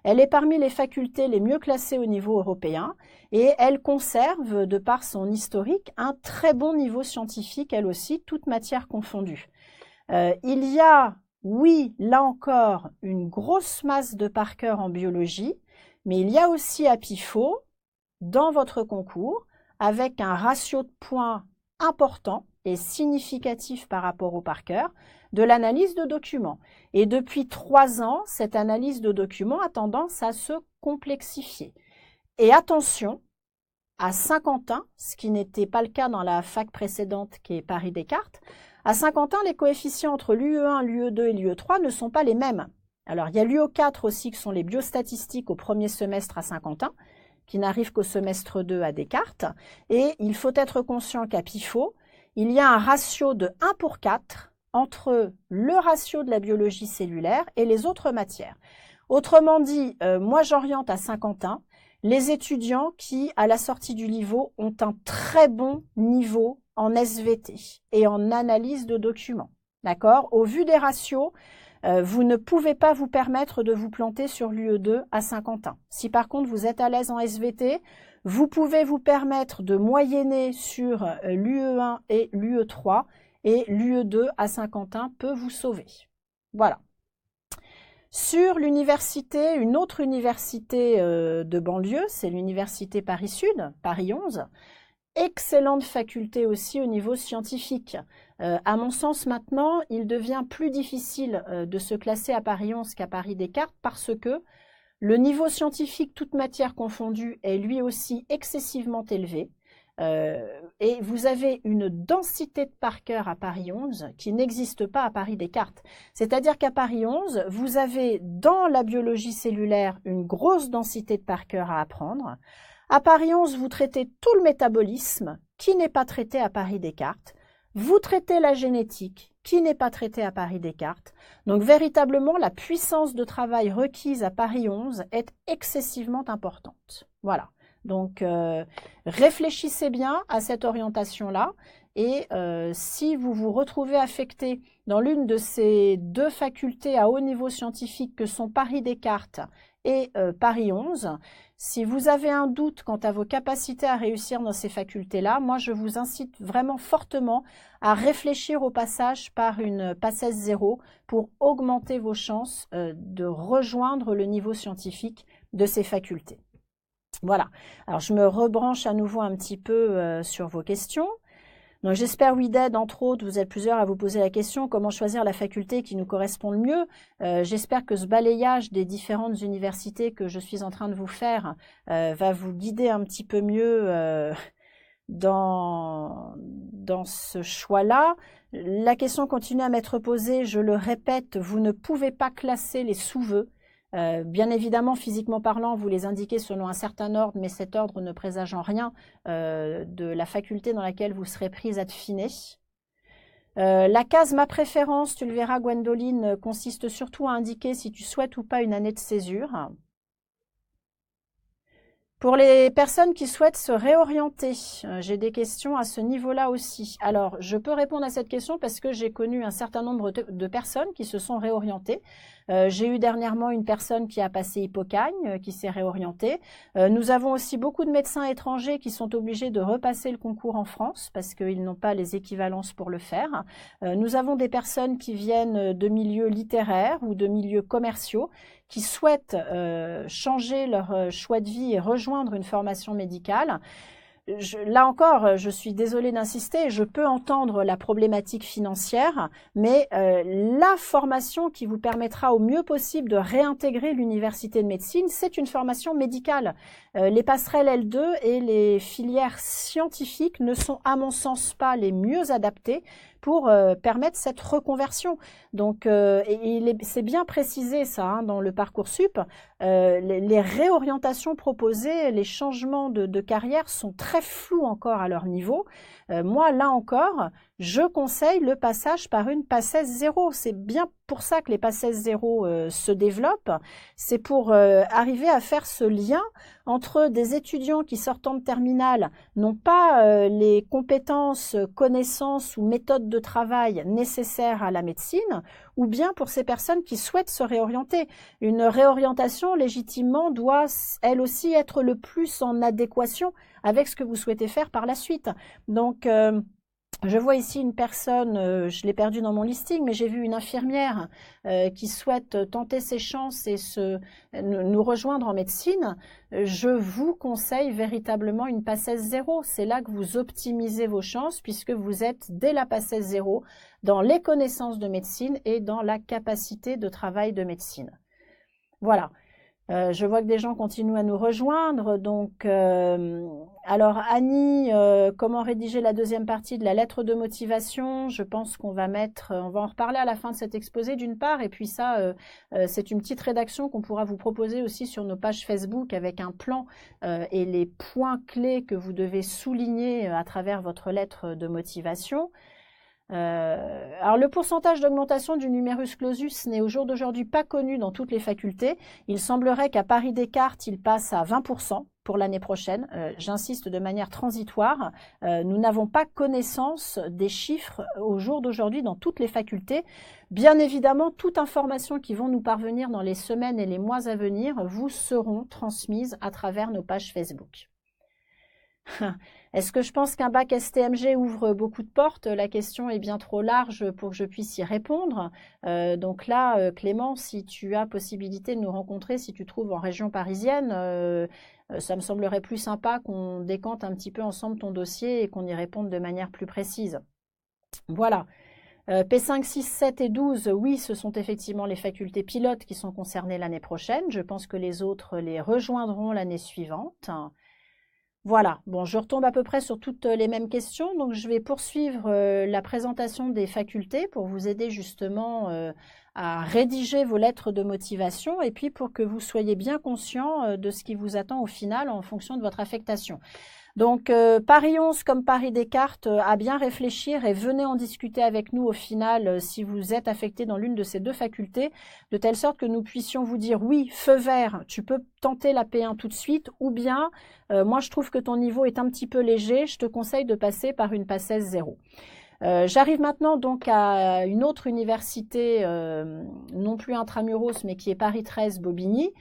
elle est parmi les facultés les mieux classées au niveau européen et elle conserve, de par son historique, un très bon niveau scientifique, elle aussi, toute matière confondue. Il y a, oui, là encore, une grosse masse de par cœur en biologie, mais il y a aussi à Pifo, dans votre concours, avec un ratio de points important et significatif par rapport au par cœur, de l'analyse de documents. Et depuis 3 ans, cette analyse de documents a tendance à se complexifier. Et attention, à Saint-Quentin, ce qui n'était pas le cas dans la fac précédente qui est Paris Descartes, à Saint-Quentin, les coefficients entre l'UE1, l'UE2 et l'UE3 ne sont pas les mêmes. Alors, il y a l'UE4 aussi, qui sont les biostatistiques au premier semestre à Saint-Quentin, qui n'arrivent qu'au semestre 2 à Descartes. Et il faut être conscient qu'à Pifo, il y a un ratio de 1:4 entre le ratio de la biologie cellulaire et les autres matières. Autrement dit, moi j'oriente à Saint-Quentin les étudiants qui, à la sortie du niveau, ont un très bon niveau en SVT et en analyse de documents. D'accord ? Au vu des ratios, vous ne pouvez pas vous permettre de vous planter sur l'UE2 à Saint-Quentin. Si par contre vous êtes à l'aise en SVT, vous pouvez vous permettre de moyenner sur l'UE1 et l'UE3 et l'UE2 à Saint-Quentin peut vous sauver. Voilà. Sur l'université, une autre université de banlieue, c'est l'université Paris-Sud, Paris 11. Excellente faculté aussi au niveau scientifique. À mon sens maintenant, il devient plus difficile de se classer à Paris 11 qu'à Paris Descartes parce que le niveau scientifique, toute matière confondue, est lui aussi excessivement élevé. Et vous avez une densité de par cœur à Paris 11 qui n'existe pas à Paris Descartes. C'est-à-dire qu'à Paris 11, vous avez dans la biologie cellulaire une grosse densité de par cœur à apprendre. À Paris 11, vous traitez tout le métabolisme qui n'est pas traité à Paris Descartes. Vous traitez la génétique qui n'est pas traitée à Paris Descartes. Donc véritablement, la puissance de travail requise à Paris 11 est excessivement importante. Voilà. Donc réfléchissez bien à cette orientation-là et si vous vous retrouvez affecté dans l'une de ces deux facultés à haut niveau scientifique que sont Paris Descartes et Paris 11, si vous avez un doute quant à vos capacités à réussir dans ces facultés-là, moi je vous incite vraiment fortement à réfléchir au passage par une PACES 0 pour augmenter vos chances de rejoindre le niveau scientifique de ces facultés. Voilà, alors je me rebranche à nouveau un petit peu sur vos questions. Donc j'espère, WeDead, entre autres, vous êtes plusieurs à vous poser la question, comment choisir la faculté qui nous correspond le mieux. J'espère que ce balayage des différentes universités que je suis en train de vous faire va vous guider un petit peu mieux dans ce choix-là. La question continue à m'être posée, je le répète, vous ne pouvez pas classer les sous-vœux. Bien évidemment, physiquement parlant, vous les indiquez selon un certain ordre, mais cet ordre ne présage en rien de la faculté dans laquelle vous serez prise à affiner. La case « Ma préférence », tu le verras, Gwendoline, consiste surtout à indiquer si tu souhaites ou pas une année de césure. Pour les personnes qui souhaitent se réorienter, j'ai des questions à ce niveau-là aussi. Alors, je peux répondre à cette question parce que j'ai connu un certain nombre de personnes qui se sont réorientées. J'ai eu dernièrement une personne qui a passé Hippocagne, qui s'est réorientée. Nous avons aussi beaucoup de médecins étrangers qui sont obligés de repasser le concours en France parce qu'ils n'ont pas les équivalences pour le faire. Nous avons des personnes qui viennent de milieux littéraires ou de milieux commerciaux qui souhaitent changer leur choix de vie et rejoindre une formation médicale. Là encore, je suis désolée d'insister, je peux entendre la problématique financière, mais la formation qui vous permettra au mieux possible de réintégrer l'université de médecine, c'est une formation médicale. Les passerelles L2 et les filières scientifiques ne sont à mon sens pas les mieux adaptées pour permettre cette reconversion. Donc, c'est bien précisé ça hein, dans le Parcoursup. Les réorientations proposées, les changements de carrière sont très flous encore à leur niveau. Moi, là encore, je conseille le passage par une PACES 0. C'est bien pour ça que les PACES 0 se développent. C'est pour arriver à faire ce lien entre des étudiants qui, sortant de terminale, n'ont pas les compétences, connaissances ou méthodes de travail nécessaires à la médecine, ou bien pour ces personnes qui souhaitent se réorienter. Une réorientation, légitimement, doit, elle aussi, être le plus en adéquation avec ce que vous souhaitez faire par la suite. Donc, je vois ici une personne, je l'ai perdue dans mon listing, mais j'ai vu une infirmière qui souhaite tenter ses chances et nous rejoindre en médecine. Je vous conseille véritablement une PACES 0. C'est là que vous optimisez vos chances puisque vous êtes dès la PACES 0 dans les connaissances de médecine et dans la capacité de travail de médecine. Voilà. Je vois que des gens continuent à nous rejoindre. Donc, alors Annie, comment rédiger la deuxième partie de la lettre de motivation? Je pense qu'on va on va en reparler à la fin de cet exposé d'une part, et puis ça, c'est une petite rédaction qu'on pourra vous proposer aussi sur nos pages Facebook avec un plan et les points clés que vous devez souligner à travers votre lettre de motivation. Alors le pourcentage d'augmentation du numerus clausus n'est au jour d'aujourd'hui pas connu dans toutes les facultés. Il semblerait qu'à Paris Descartes, il passe à 20% pour l'année prochaine. J'insiste de manière transitoire. Nous n'avons pas connaissance des chiffres au jour d'aujourd'hui dans toutes les facultés. Bien évidemment, toute information qui vont nous parvenir dans les semaines et les mois à venir vous seront transmises à travers nos pages Facebook. Est-ce que je pense qu'un bac STMG ouvre beaucoup de portes? La question est bien trop large pour que je puisse y répondre. Donc là, Clément, si tu as possibilité de nous rencontrer, si tu trouves en région parisienne, ça me semblerait plus sympa qu'on décante un petit peu ensemble ton dossier et qu'on y réponde de manière plus précise. Voilà. P5, 6, 7 et 12, oui, ce sont effectivement les facultés pilotes qui sont concernées l'année prochaine. Je pense que les autres les rejoindront l'année suivante. Voilà, bon, je retombe à peu près sur toutes les mêmes questions, donc je vais poursuivre la présentation des facultés pour vous aider justement à rédiger vos lettres de motivation et puis pour que vous soyez bien conscient de ce qui vous attend au final en fonction de votre affectation. Donc, Paris 11 comme Paris Descartes, à bien réfléchir et venez en discuter avec nous au final si vous êtes affecté dans l'une de ces deux facultés, de telle sorte que nous puissions vous dire oui, feu vert, tu peux tenter la P1 tout de suite, ou bien moi je trouve que ton niveau est un petit peu léger, je te conseille de passer par une PACES 0. J'arrive maintenant donc à une autre université, non plus intramuros, mais qui est Paris 13 Bobigny.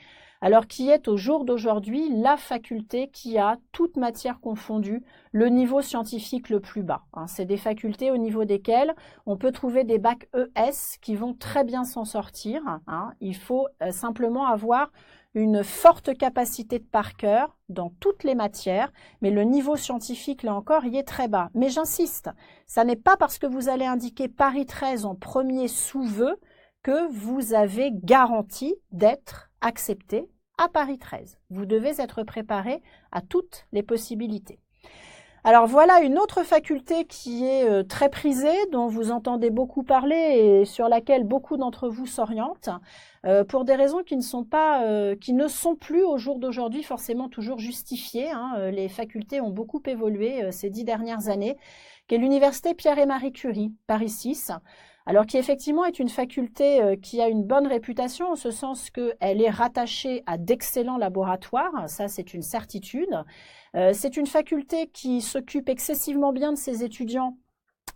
Alors qui est au jour d'aujourd'hui la faculté qui a, toute matière confondue, le niveau scientifique le plus bas. C'est des facultés au niveau desquelles on peut trouver des bacs ES qui vont très bien s'en sortir. Il faut simplement avoir une forte capacité de par cœur dans toutes les matières, mais le niveau scientifique, là encore, y est très bas. Mais j'insiste, ça n'est pas parce que vous allez indiquer Paris 13 en premier sous-vœu que vous avez garantie d'être accepté à Paris 13. Vous devez être préparé à toutes les possibilités. Alors voilà une autre faculté qui est très prisée, dont vous entendez beaucoup parler et sur laquelle beaucoup d'entre vous s'orientent, pour des raisons qui ne sont plus au jour d'aujourd'hui forcément toujours justifiées. Les facultés ont beaucoup évolué ces 10 dernières années, qui est l'université Pierre et Marie Curie, Paris 6. Alors qui effectivement est une faculté qui a une bonne réputation en ce sens qu'elle est rattachée à d'excellents laboratoires, ça c'est une certitude. C'est une faculté qui s'occupe excessivement bien de ses étudiants,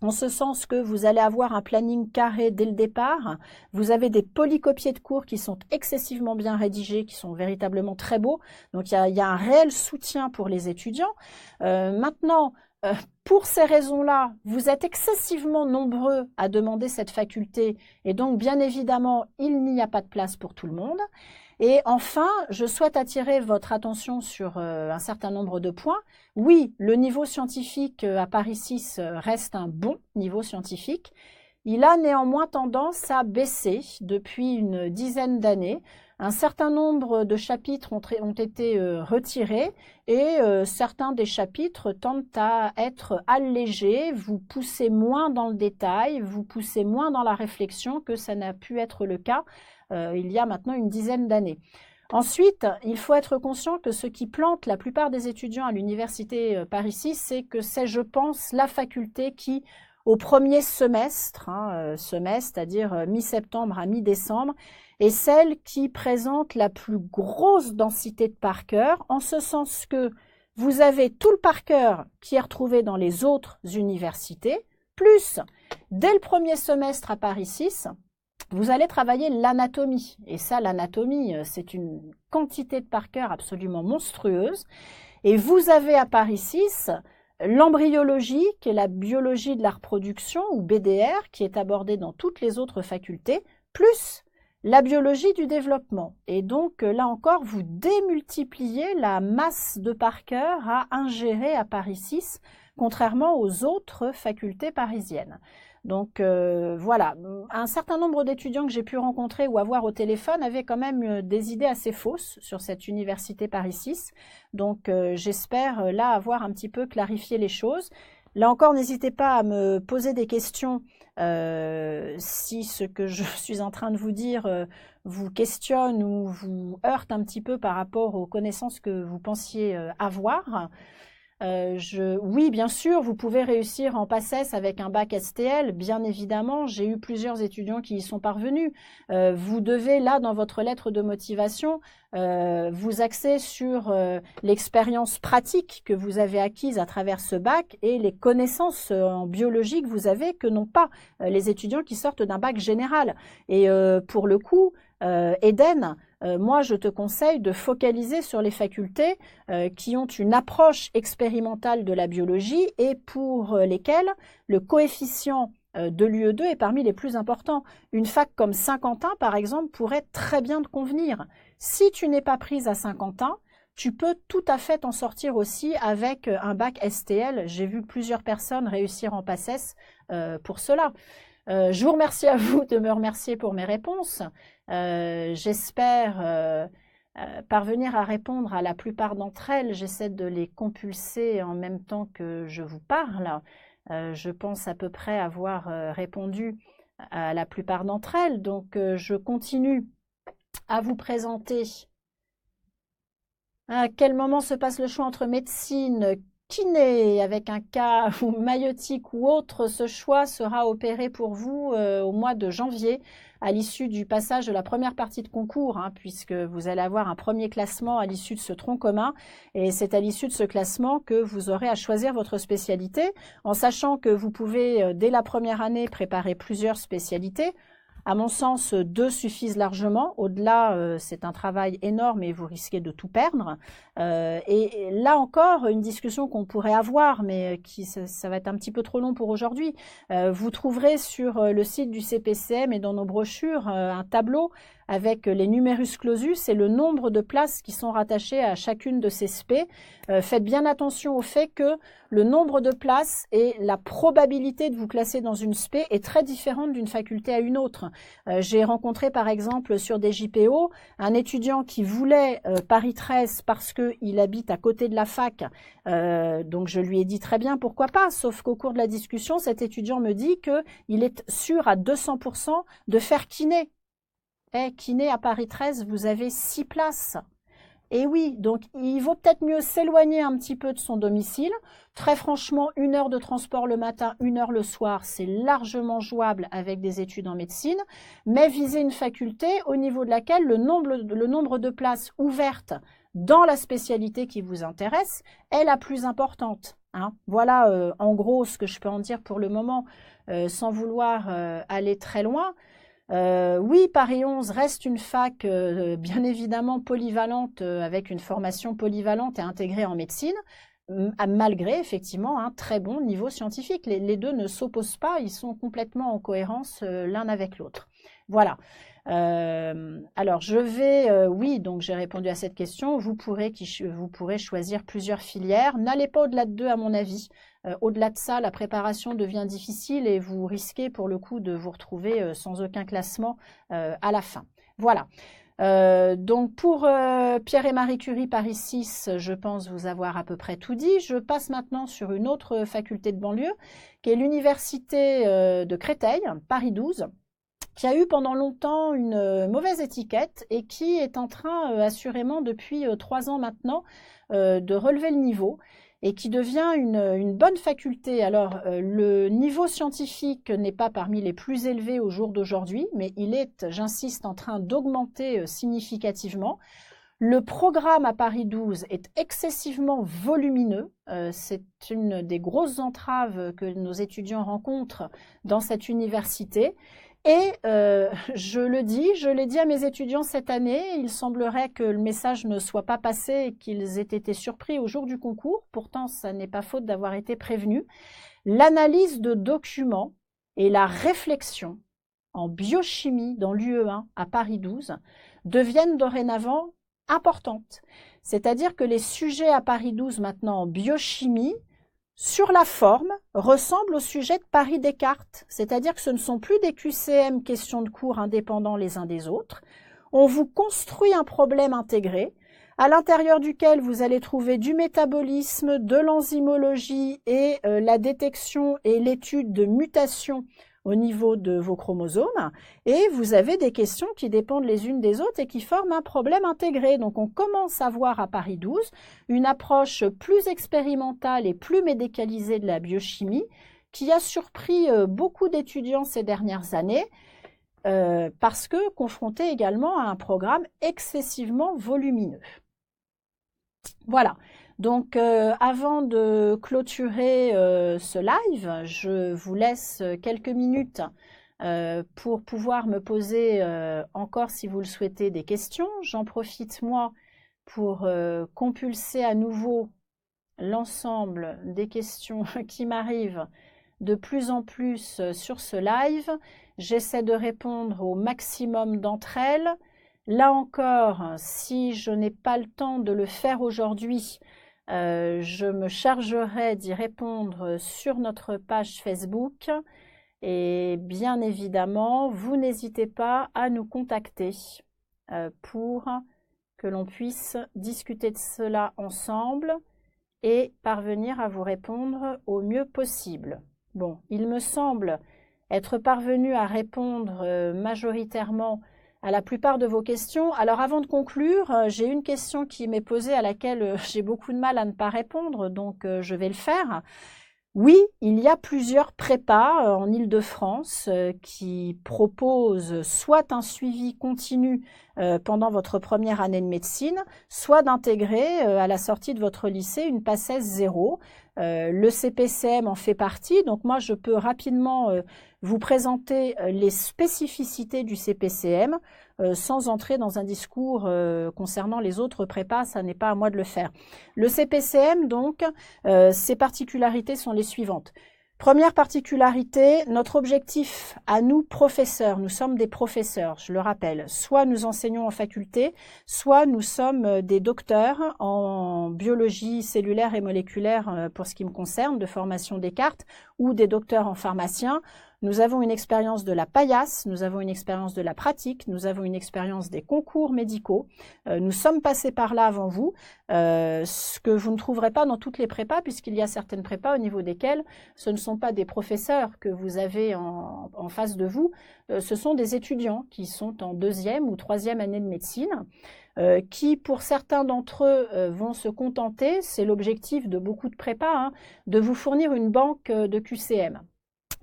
en ce sens que vous allez avoir un planning carré dès le départ, vous avez des polycopiés de cours qui sont excessivement bien rédigés, qui sont véritablement très beaux, donc il y a un réel soutien pour les étudiants. Maintenant, pour ces raisons-là, vous êtes excessivement nombreux à demander cette faculté et donc bien évidemment, il n'y a pas de place pour tout le monde. Et enfin, je souhaite attirer votre attention sur un certain nombre de points. Oui, le niveau scientifique à Paris 6 reste un bon niveau scientifique. Il a néanmoins tendance à baisser depuis une dizaine d'années. Un certain nombre de chapitres ont été retirés et certains des chapitres tendent à être allégés. Vous poussez moins dans le détail, vous poussez moins dans la réflexion que ça n'a pu être le cas il y a maintenant une dizaine d'années. Ensuite, il faut être conscient que ce qui plante la plupart des étudiants à l'université Paris 6, c'est que c'est, je pense, la faculté qui, au premier semestre, c'est-à-dire mi-septembre à mi-décembre, est celle qui présente la plus grosse densité de par cœur, en ce sens que vous avez tout le par cœur qui est retrouvé dans les autres universités, plus, dès le premier semestre à Paris 6, vous allez travailler l'anatomie. Et ça, l'anatomie, c'est une quantité de par cœur absolument monstrueuse. Et vous avez à Paris 6 l'embryologie, qui est la biologie de la reproduction, ou BDR, qui est abordée dans toutes les autres facultés, plus la biologie du développement. Et donc, là encore, vous démultipliez la masse de par cœur à ingérer à Paris 6, contrairement aux autres facultés parisiennes. Donc voilà, un certain nombre d'étudiants que j'ai pu rencontrer ou avoir au téléphone avaient quand même des idées assez fausses sur cette université Paris 6. Donc j'espère là avoir un petit peu clarifié les choses. Là encore, n'hésitez pas à me poser des questions si ce que je suis en train de vous dire vous questionne ou vous heurte un petit peu par rapport aux connaissances que vous pensiez avoir. Oui, bien sûr, vous pouvez réussir en PACES avec un bac STL, bien évidemment, j'ai eu plusieurs étudiants qui y sont parvenus. Vous devez, là, dans votre lettre de motivation, vous axer sur l'expérience pratique que vous avez acquise à travers ce bac et les connaissances en biologie que vous avez que n'ont pas les étudiants qui sortent d'un bac général. Et pour le coup, Eden, moi je te conseille de focaliser sur les facultés qui ont une approche expérimentale de la biologie et pour lesquelles le coefficient de l'UE2 est parmi les plus importants. Une fac comme Saint-Quentin, par exemple, pourrait très bien te convenir. Si tu n'es pas prise à Saint-Quentin, tu peux tout à fait t'en sortir aussi avec un bac STL. J'ai vu plusieurs personnes réussir en PACES pour cela. Je vous remercie à vous de me remercier pour mes réponses. J'espère parvenir à répondre à la plupart d'entre elles. J'essaie de les compulser en même temps que je vous parle. Je pense à peu près avoir répondu à la plupart d'entre elles. Donc, je continue à vous présenter à quel moment se passe le choix entre médecine, kiné avec un K ou maïeutique ou autre. Ce choix sera opéré pour vous au mois de janvier à l'issue du passage de la première partie de concours, puisque vous allez avoir un premier classement à l'issue de ce tronc commun et c'est à l'issue de ce classement que vous aurez à choisir votre spécialité en sachant que vous pouvez dès la première année préparer plusieurs spécialités. À mon sens, 2 suffisent largement. Au-delà, c'est un travail énorme et vous risquez de tout perdre. Et là encore, une discussion qu'on pourrait avoir, mais ça va être un petit peu trop long pour aujourd'hui. Vous trouverez sur le site du CPCM et dans nos brochures un tableau avec les numerus clausus et le nombre de places qui sont rattachées à chacune de ces spé. Faites bien attention au fait que le nombre de places et la probabilité de vous classer dans une spé est très différente d'une faculté à une autre. J'ai rencontré par exemple sur des JPO un étudiant qui voulait Paris 13 parce qu'il habite à côté de la fac. Donc je lui ai dit très bien, pourquoi pas, sauf qu'au cours de la discussion, cet étudiant me dit qu'il est sûr à 200% de faire kiné. Kiné à Paris 13, vous avez 6 places. Et oui, donc il vaut peut-être mieux s'éloigner un petit peu de son domicile. Très franchement, 1 heure de transport le matin, 1 heure le soir, c'est largement jouable avec des études en médecine, mais viser une faculté au niveau de laquelle le nombre de places ouvertes dans la spécialité qui vous intéresse est la plus importante. Hein. Voilà en gros ce que je peux en dire pour le moment, sans vouloir aller très loin. Oui, Paris 11 reste une fac bien évidemment polyvalente, avec une formation polyvalente et intégrée en médecine, malgré effectivement un très bon niveau scientifique. Les deux ne s'opposent pas, ils sont complètement en cohérence l'un avec l'autre. Voilà. Alors je vais, oui, donc j'ai répondu à cette question. Vous pourrez choisir plusieurs filières. N'allez pas au-delà de 2 à mon avis. Au-delà de ça, la préparation devient difficile et vous risquez pour le coup de vous retrouver sans aucun classement à la fin. Voilà. Donc pour Pierre et Marie Curie Paris 6, je pense vous avoir à peu près tout dit. Je passe maintenant sur une autre faculté de banlieue qui est l'université de Créteil, Paris 12, qui a eu pendant longtemps une mauvaise étiquette et qui est en train assurément depuis 3 ans maintenant de relever le niveau et qui devient une bonne faculté. Alors, le niveau scientifique n'est pas parmi les plus élevés au jour d'aujourd'hui, mais il est, j'insiste, en train d'augmenter significativement. Le programme à Paris 12 est excessivement volumineux. C'est une des grosses entraves que nos étudiants rencontrent dans cette université. Et je l'ai dit à mes étudiants cette année, il semblerait que le message ne soit pas passé et qu'ils aient été surpris au jour du concours. Pourtant, ça n'est pas faute d'avoir été prévenu. L'analyse de documents et la réflexion en biochimie dans l'UE1 à Paris 12 deviennent dorénavant importantes. C'est-à-dire que les sujets à Paris 12 maintenant en biochimie, sur la forme, ressemble au sujet de Paris Descartes, c'est-à-dire que ce ne sont plus des QCM, questions de cours indépendants les uns des autres. On vous construit un problème intégré, à l'intérieur duquel vous allez trouver du métabolisme, de l'enzymologie et la détection et l'étude de mutations au niveau de vos chromosomes, et vous avez des questions qui dépendent les unes des autres et qui forment un problème intégré. Donc on commence à voir à Paris 12 une approche plus expérimentale et plus médicalisée de la biochimie qui a surpris beaucoup d'étudiants ces dernières années parce que confronté également à un programme excessivement volumineux. Voilà. Donc, avant de clôturer ce live, je vous laisse quelques minutes pour pouvoir me poser encore, si vous le souhaitez, des questions. J'en profite, moi, pour compulser à nouveau l'ensemble des questions qui m'arrivent de plus en plus sur ce live. J'essaie de répondre au maximum d'entre elles. Là encore, si je n'ai pas le temps de le faire aujourd'hui, je me chargerai d'y répondre sur notre page Facebook et bien évidemment, vous n'hésitez pas à nous contacter pour que l'on puisse discuter de cela ensemble et parvenir à vous répondre au mieux possible. Bon, il me semble être parvenu à répondre majoritairement à la plupart de vos questions. Alors avant de conclure, j'ai une question qui m'est posée à laquelle j'ai beaucoup de mal à ne pas répondre, donc je vais le faire. Oui, il y a plusieurs prépas en Île-de-France qui proposent soit un suivi continu pendant votre première année de médecine, soit d'intégrer à la sortie de votre lycée une PACES 0. Le CPCM en fait partie, donc moi je peux rapidement vous présenter les spécificités du CPCM sans entrer dans un discours concernant les autres prépas, ça n'est pas à moi de le faire. Le CPCM, donc, ses particularités sont les suivantes. Première particularité, notre objectif à nous, professeurs, nous sommes des professeurs, je le rappelle, soit nous enseignons en faculté, soit nous sommes des docteurs en biologie cellulaire et moléculaire pour ce qui me concerne, de formation Descartes, ou des docteurs en pharmacien. Nous avons une expérience de la paillasse, nous avons une expérience de la pratique, nous avons une expérience des concours médicaux. Nous sommes passés par là avant vous, ce que vous ne trouverez pas dans toutes les prépas, puisqu'il y a certaines prépas au niveau desquelles ce ne sont pas des professeurs que vous avez en face de vous, ce sont des étudiants qui sont en 2e ou 3e année de médecine, qui pour certains d'entre eux vont se contenter, c'est l'objectif de beaucoup de prépas, de vous fournir une banque de QCM.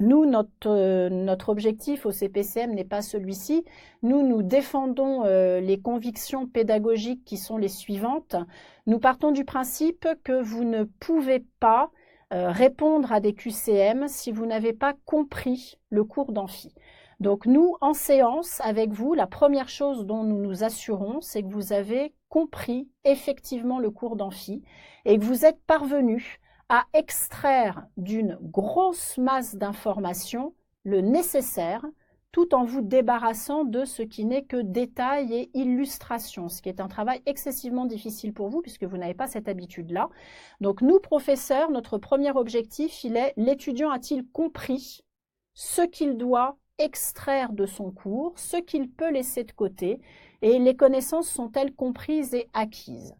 Nous, notre objectif au CPCM n'est pas celui-ci. Nous défendons les convictions pédagogiques qui sont les suivantes. Nous partons du principe que vous ne pouvez pas répondre à des QCM si vous n'avez pas compris le cours d'amphi. Donc nous, en séance, avec vous, la première chose dont nous nous assurons, c'est que vous avez compris effectivement le cours d'amphi et que vous êtes parvenu à extraire d'une grosse masse d'informations le nécessaire, tout en vous débarrassant de ce qui n'est que détail et illustration, ce qui est un travail excessivement difficile pour vous, puisque vous n'avez pas cette habitude-là. Donc nous, professeurs, notre premier objectif, il est: l'étudiant a-t-il compris ce qu'il doit extraire de son cours, ce qu'il peut laisser de côté, et les connaissances sont-elles comprises et acquises?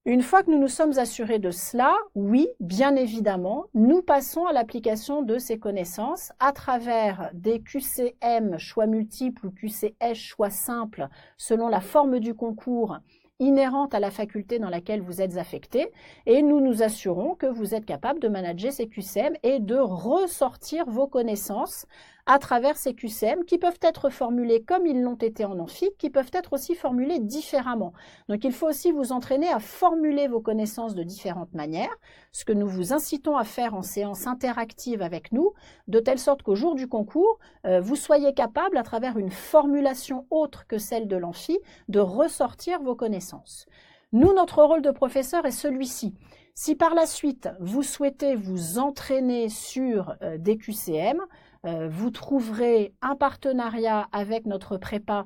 Une fois que nous nous sommes assurés de cela, oui, bien évidemment, nous passons à l'application de ces connaissances à travers des QCM choix multiples ou QCS choix simples selon la forme du concours inhérente à la faculté dans laquelle vous êtes affecté, et nous nous assurons que vous êtes capable de manager ces QCM et de ressortir vos connaissances à travers ces QCM qui peuvent être formulés comme ils l'ont été en amphi, qui peuvent être aussi formulés différemment. Donc il faut aussi vous entraîner à formuler vos connaissances de différentes manières, ce que nous vous incitons à faire en séance interactive avec nous, de telle sorte qu'au jour du concours, vous soyez capable, à travers une formulation autre que celle de l'amphi, de ressortir vos connaissances. Nous, notre rôle de professeur est celui-ci. Si par la suite, vous souhaitez vous entraîner sur des QCM, vous trouverez un partenariat avec notre prépa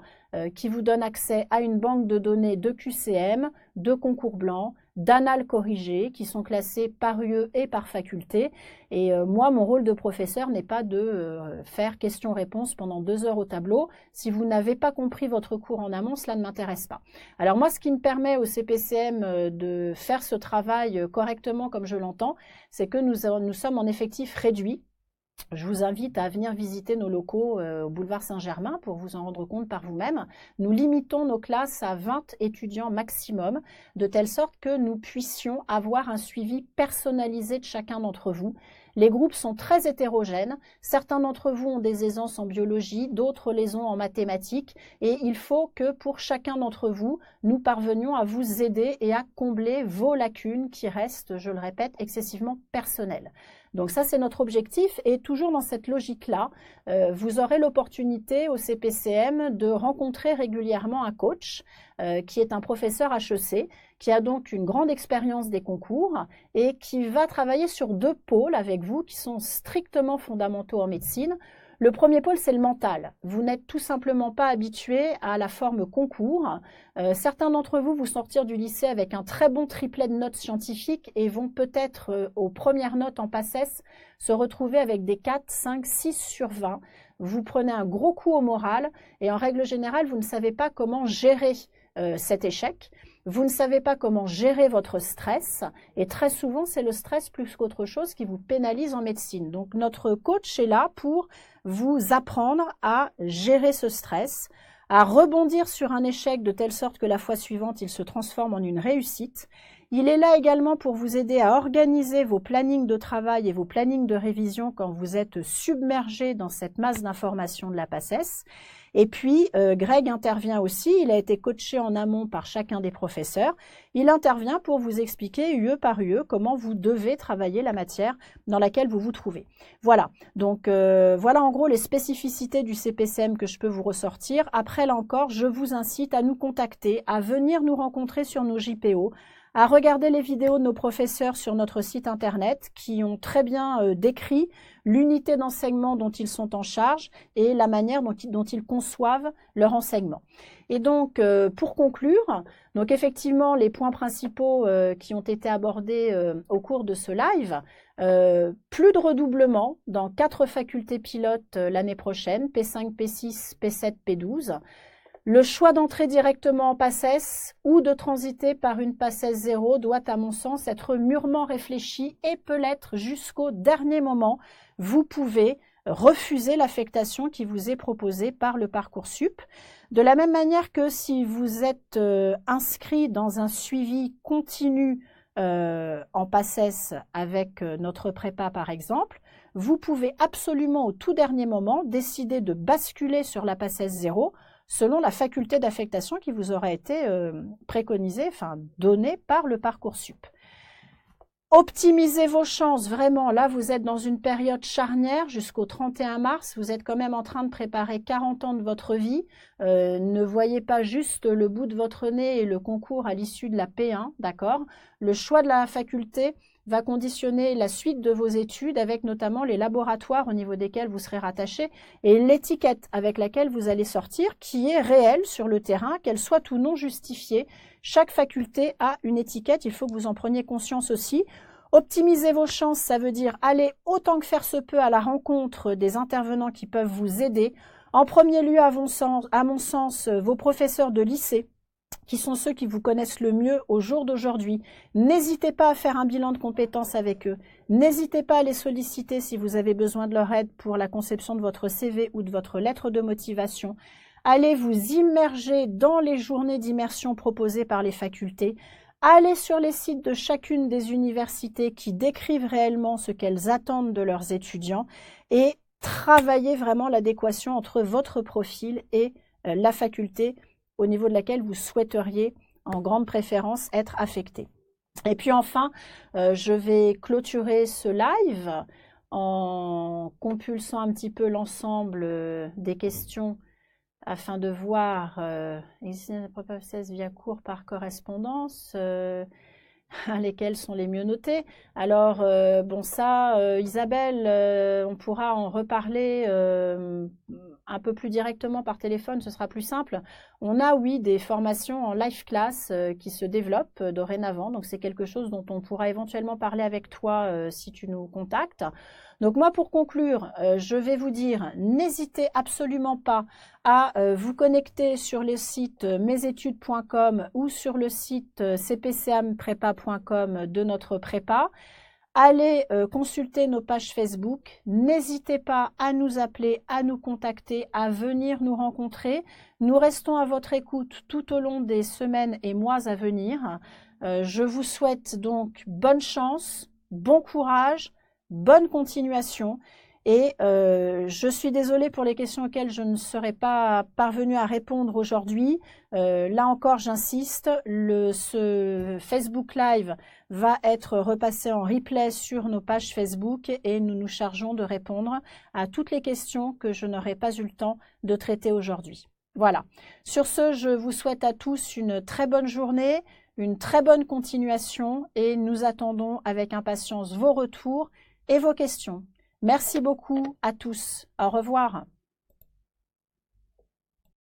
qui vous donne accès à une banque de données de QCM, de concours blancs, d'annales corrigées qui sont classées par UE et par faculté. Et moi, mon rôle de professeur n'est pas de faire questions-réponses pendant 2 heures au tableau. Si vous n'avez pas compris votre cours en amont, cela ne m'intéresse pas. Alors moi, ce qui me permet au CPCM de faire ce travail correctement comme je l'entends, c'est que nous sommes en effectif réduit. Je vous invite à venir visiter nos locaux au boulevard Saint-Germain pour vous en rendre compte par vous-même. Nous limitons nos classes à 20 étudiants maximum, de telle sorte que nous puissions avoir un suivi personnalisé de chacun d'entre vous. Les groupes sont très hétérogènes. Certains d'entre vous ont des aisances en biologie, d'autres les ont en mathématiques. Et il faut que pour chacun d'entre vous, nous parvenions à vous aider et à combler vos lacunes qui restent, je le répète, excessivement personnelles. Donc ça, c'est notre objectif, et toujours dans cette logique-là, vous aurez l'opportunité au CPCM de rencontrer régulièrement un coach qui est un professeur HEC, qui a donc une grande expérience des concours et qui va travailler sur 2 pôles avec vous qui sont strictement fondamentaux en médecine. Le premier pôle, c'est le mental. Vous n'êtes tout simplement pas habitué à la forme concours. Certains d'entre vous vont sortir du lycée avec un très bon triplet de notes scientifiques et vont peut-être, aux premières notes en PACES, se retrouver avec des 4, 5, 6 sur 20. Vous prenez un gros coup au moral et en règle générale, vous ne savez pas comment gérer cet échec. Vous ne savez pas comment gérer votre stress et très souvent, c'est le stress plus qu'autre chose qui vous pénalise en médecine. Donc, notre coach est là pour vous apprendre à gérer ce stress, à rebondir sur un échec de telle sorte que la fois suivante, il se transforme en une réussite. Il est là également pour vous aider à organiser vos plannings de travail et vos plannings de révision quand vous êtes submergé dans cette masse d'informations de la PACES. Et puis, Greg intervient aussi, il a été coaché en amont par chacun des professeurs. Il intervient pour vous expliquer UE par UE comment vous devez travailler la matière dans laquelle vous vous trouvez. Voilà, donc voilà en gros les spécificités du CPCM que je peux vous ressortir. Après, là encore, je vous incite à nous contacter, à venir nous rencontrer sur nos JPO, à regarder les vidéos de nos professeurs sur notre site internet qui ont très bien décrit l'unité d'enseignement dont ils sont en charge et la manière dont ils conçoivent leur enseignement. Et donc, pour conclure, donc effectivement, les points principaux qui ont été abordés au cours de ce live, plus de redoublement dans 4 facultés pilotes l'année prochaine, P5, P6, P7, P12. Le choix d'entrer directement en PACES ou de transiter par une PACES 0 doit, à mon sens, être mûrement réfléchi et peut l'être jusqu'au dernier moment. Vous pouvez refuser l'affectation qui vous est proposée par le Parcoursup. De la même manière que si vous êtes inscrit dans un suivi continu en PACES avec notre prépa par exemple, vous pouvez absolument au tout dernier moment décider de basculer sur la PACES 0 selon la faculté d'affectation qui vous aura été préconisée, enfin donnée par le Parcoursup. Optimisez vos chances, vraiment, là vous êtes dans une période charnière jusqu'au 31 mars, vous êtes quand même en train de préparer 40 ans de votre vie, ne voyez pas juste le bout de votre nez et le concours à l'issue de la P1, d'accord? Le choix de la faculté va conditionner la suite de vos études avec notamment les laboratoires au niveau desquels vous serez rattaché et l'étiquette avec laquelle vous allez sortir qui est réelle sur le terrain, qu'elle soit ou non justifiée. Chaque faculté a une étiquette, il faut que vous en preniez conscience aussi. Optimiser vos chances, ça veut dire aller autant que faire se peut à la rencontre des intervenants qui peuvent vous aider. En premier lieu, à mon sens, vos professeurs de lycée, qui sont ceux qui vous connaissent le mieux au jour d'aujourd'hui. N'hésitez pas à faire un bilan de compétences avec eux. N'hésitez pas à les solliciter si vous avez besoin de leur aide pour la conception de votre CV ou de votre lettre de motivation. Allez vous immerger dans les journées d'immersion proposées par les facultés. Allez sur les sites de chacune des universités qui décrivent réellement ce qu'elles attendent de leurs étudiants et travaillez vraiment l'adéquation entre votre profil et la faculté au niveau de laquelle vous souhaiteriez en grande préférence être affecté. Et puis enfin, je vais clôturer ce live en compulsant un petit peu l'ensemble des questions afin de voir via cours par correspondance, lesquelles sont les mieux notées. Alors, bon ça, Isabelle, on pourra en reparler un peu plus directement par téléphone, ce sera plus simple. On a, oui, des formations en live class qui se développent dorénavant, donc c'est quelque chose dont on pourra éventuellement parler avec toi si tu nous contactes. Donc moi, pour conclure, je vais vous dire, n'hésitez absolument pas à vous connecter sur le site mesetudes.com ou sur le site cpcamprepa.com de notre prépa. Allez consulter nos pages Facebook. N'hésitez pas à nous appeler, à nous contacter, à venir nous rencontrer. Nous restons à votre écoute tout au long des semaines et mois à venir. Je vous souhaite donc bonne chance, bon courage, bonne continuation. Et je suis désolée pour les questions auxquelles je ne serai pas parvenue à répondre aujourd'hui. Là encore, j'insiste, ce Facebook Live va être repassé en replay sur nos pages Facebook et nous nous chargeons de répondre à toutes les questions que je n'aurai pas eu le temps de traiter aujourd'hui. Voilà. Sur ce, je vous souhaite à tous une très bonne journée, une très bonne continuation et nous attendons avec impatience vos retours et vos questions. Merci beaucoup à tous. Au revoir.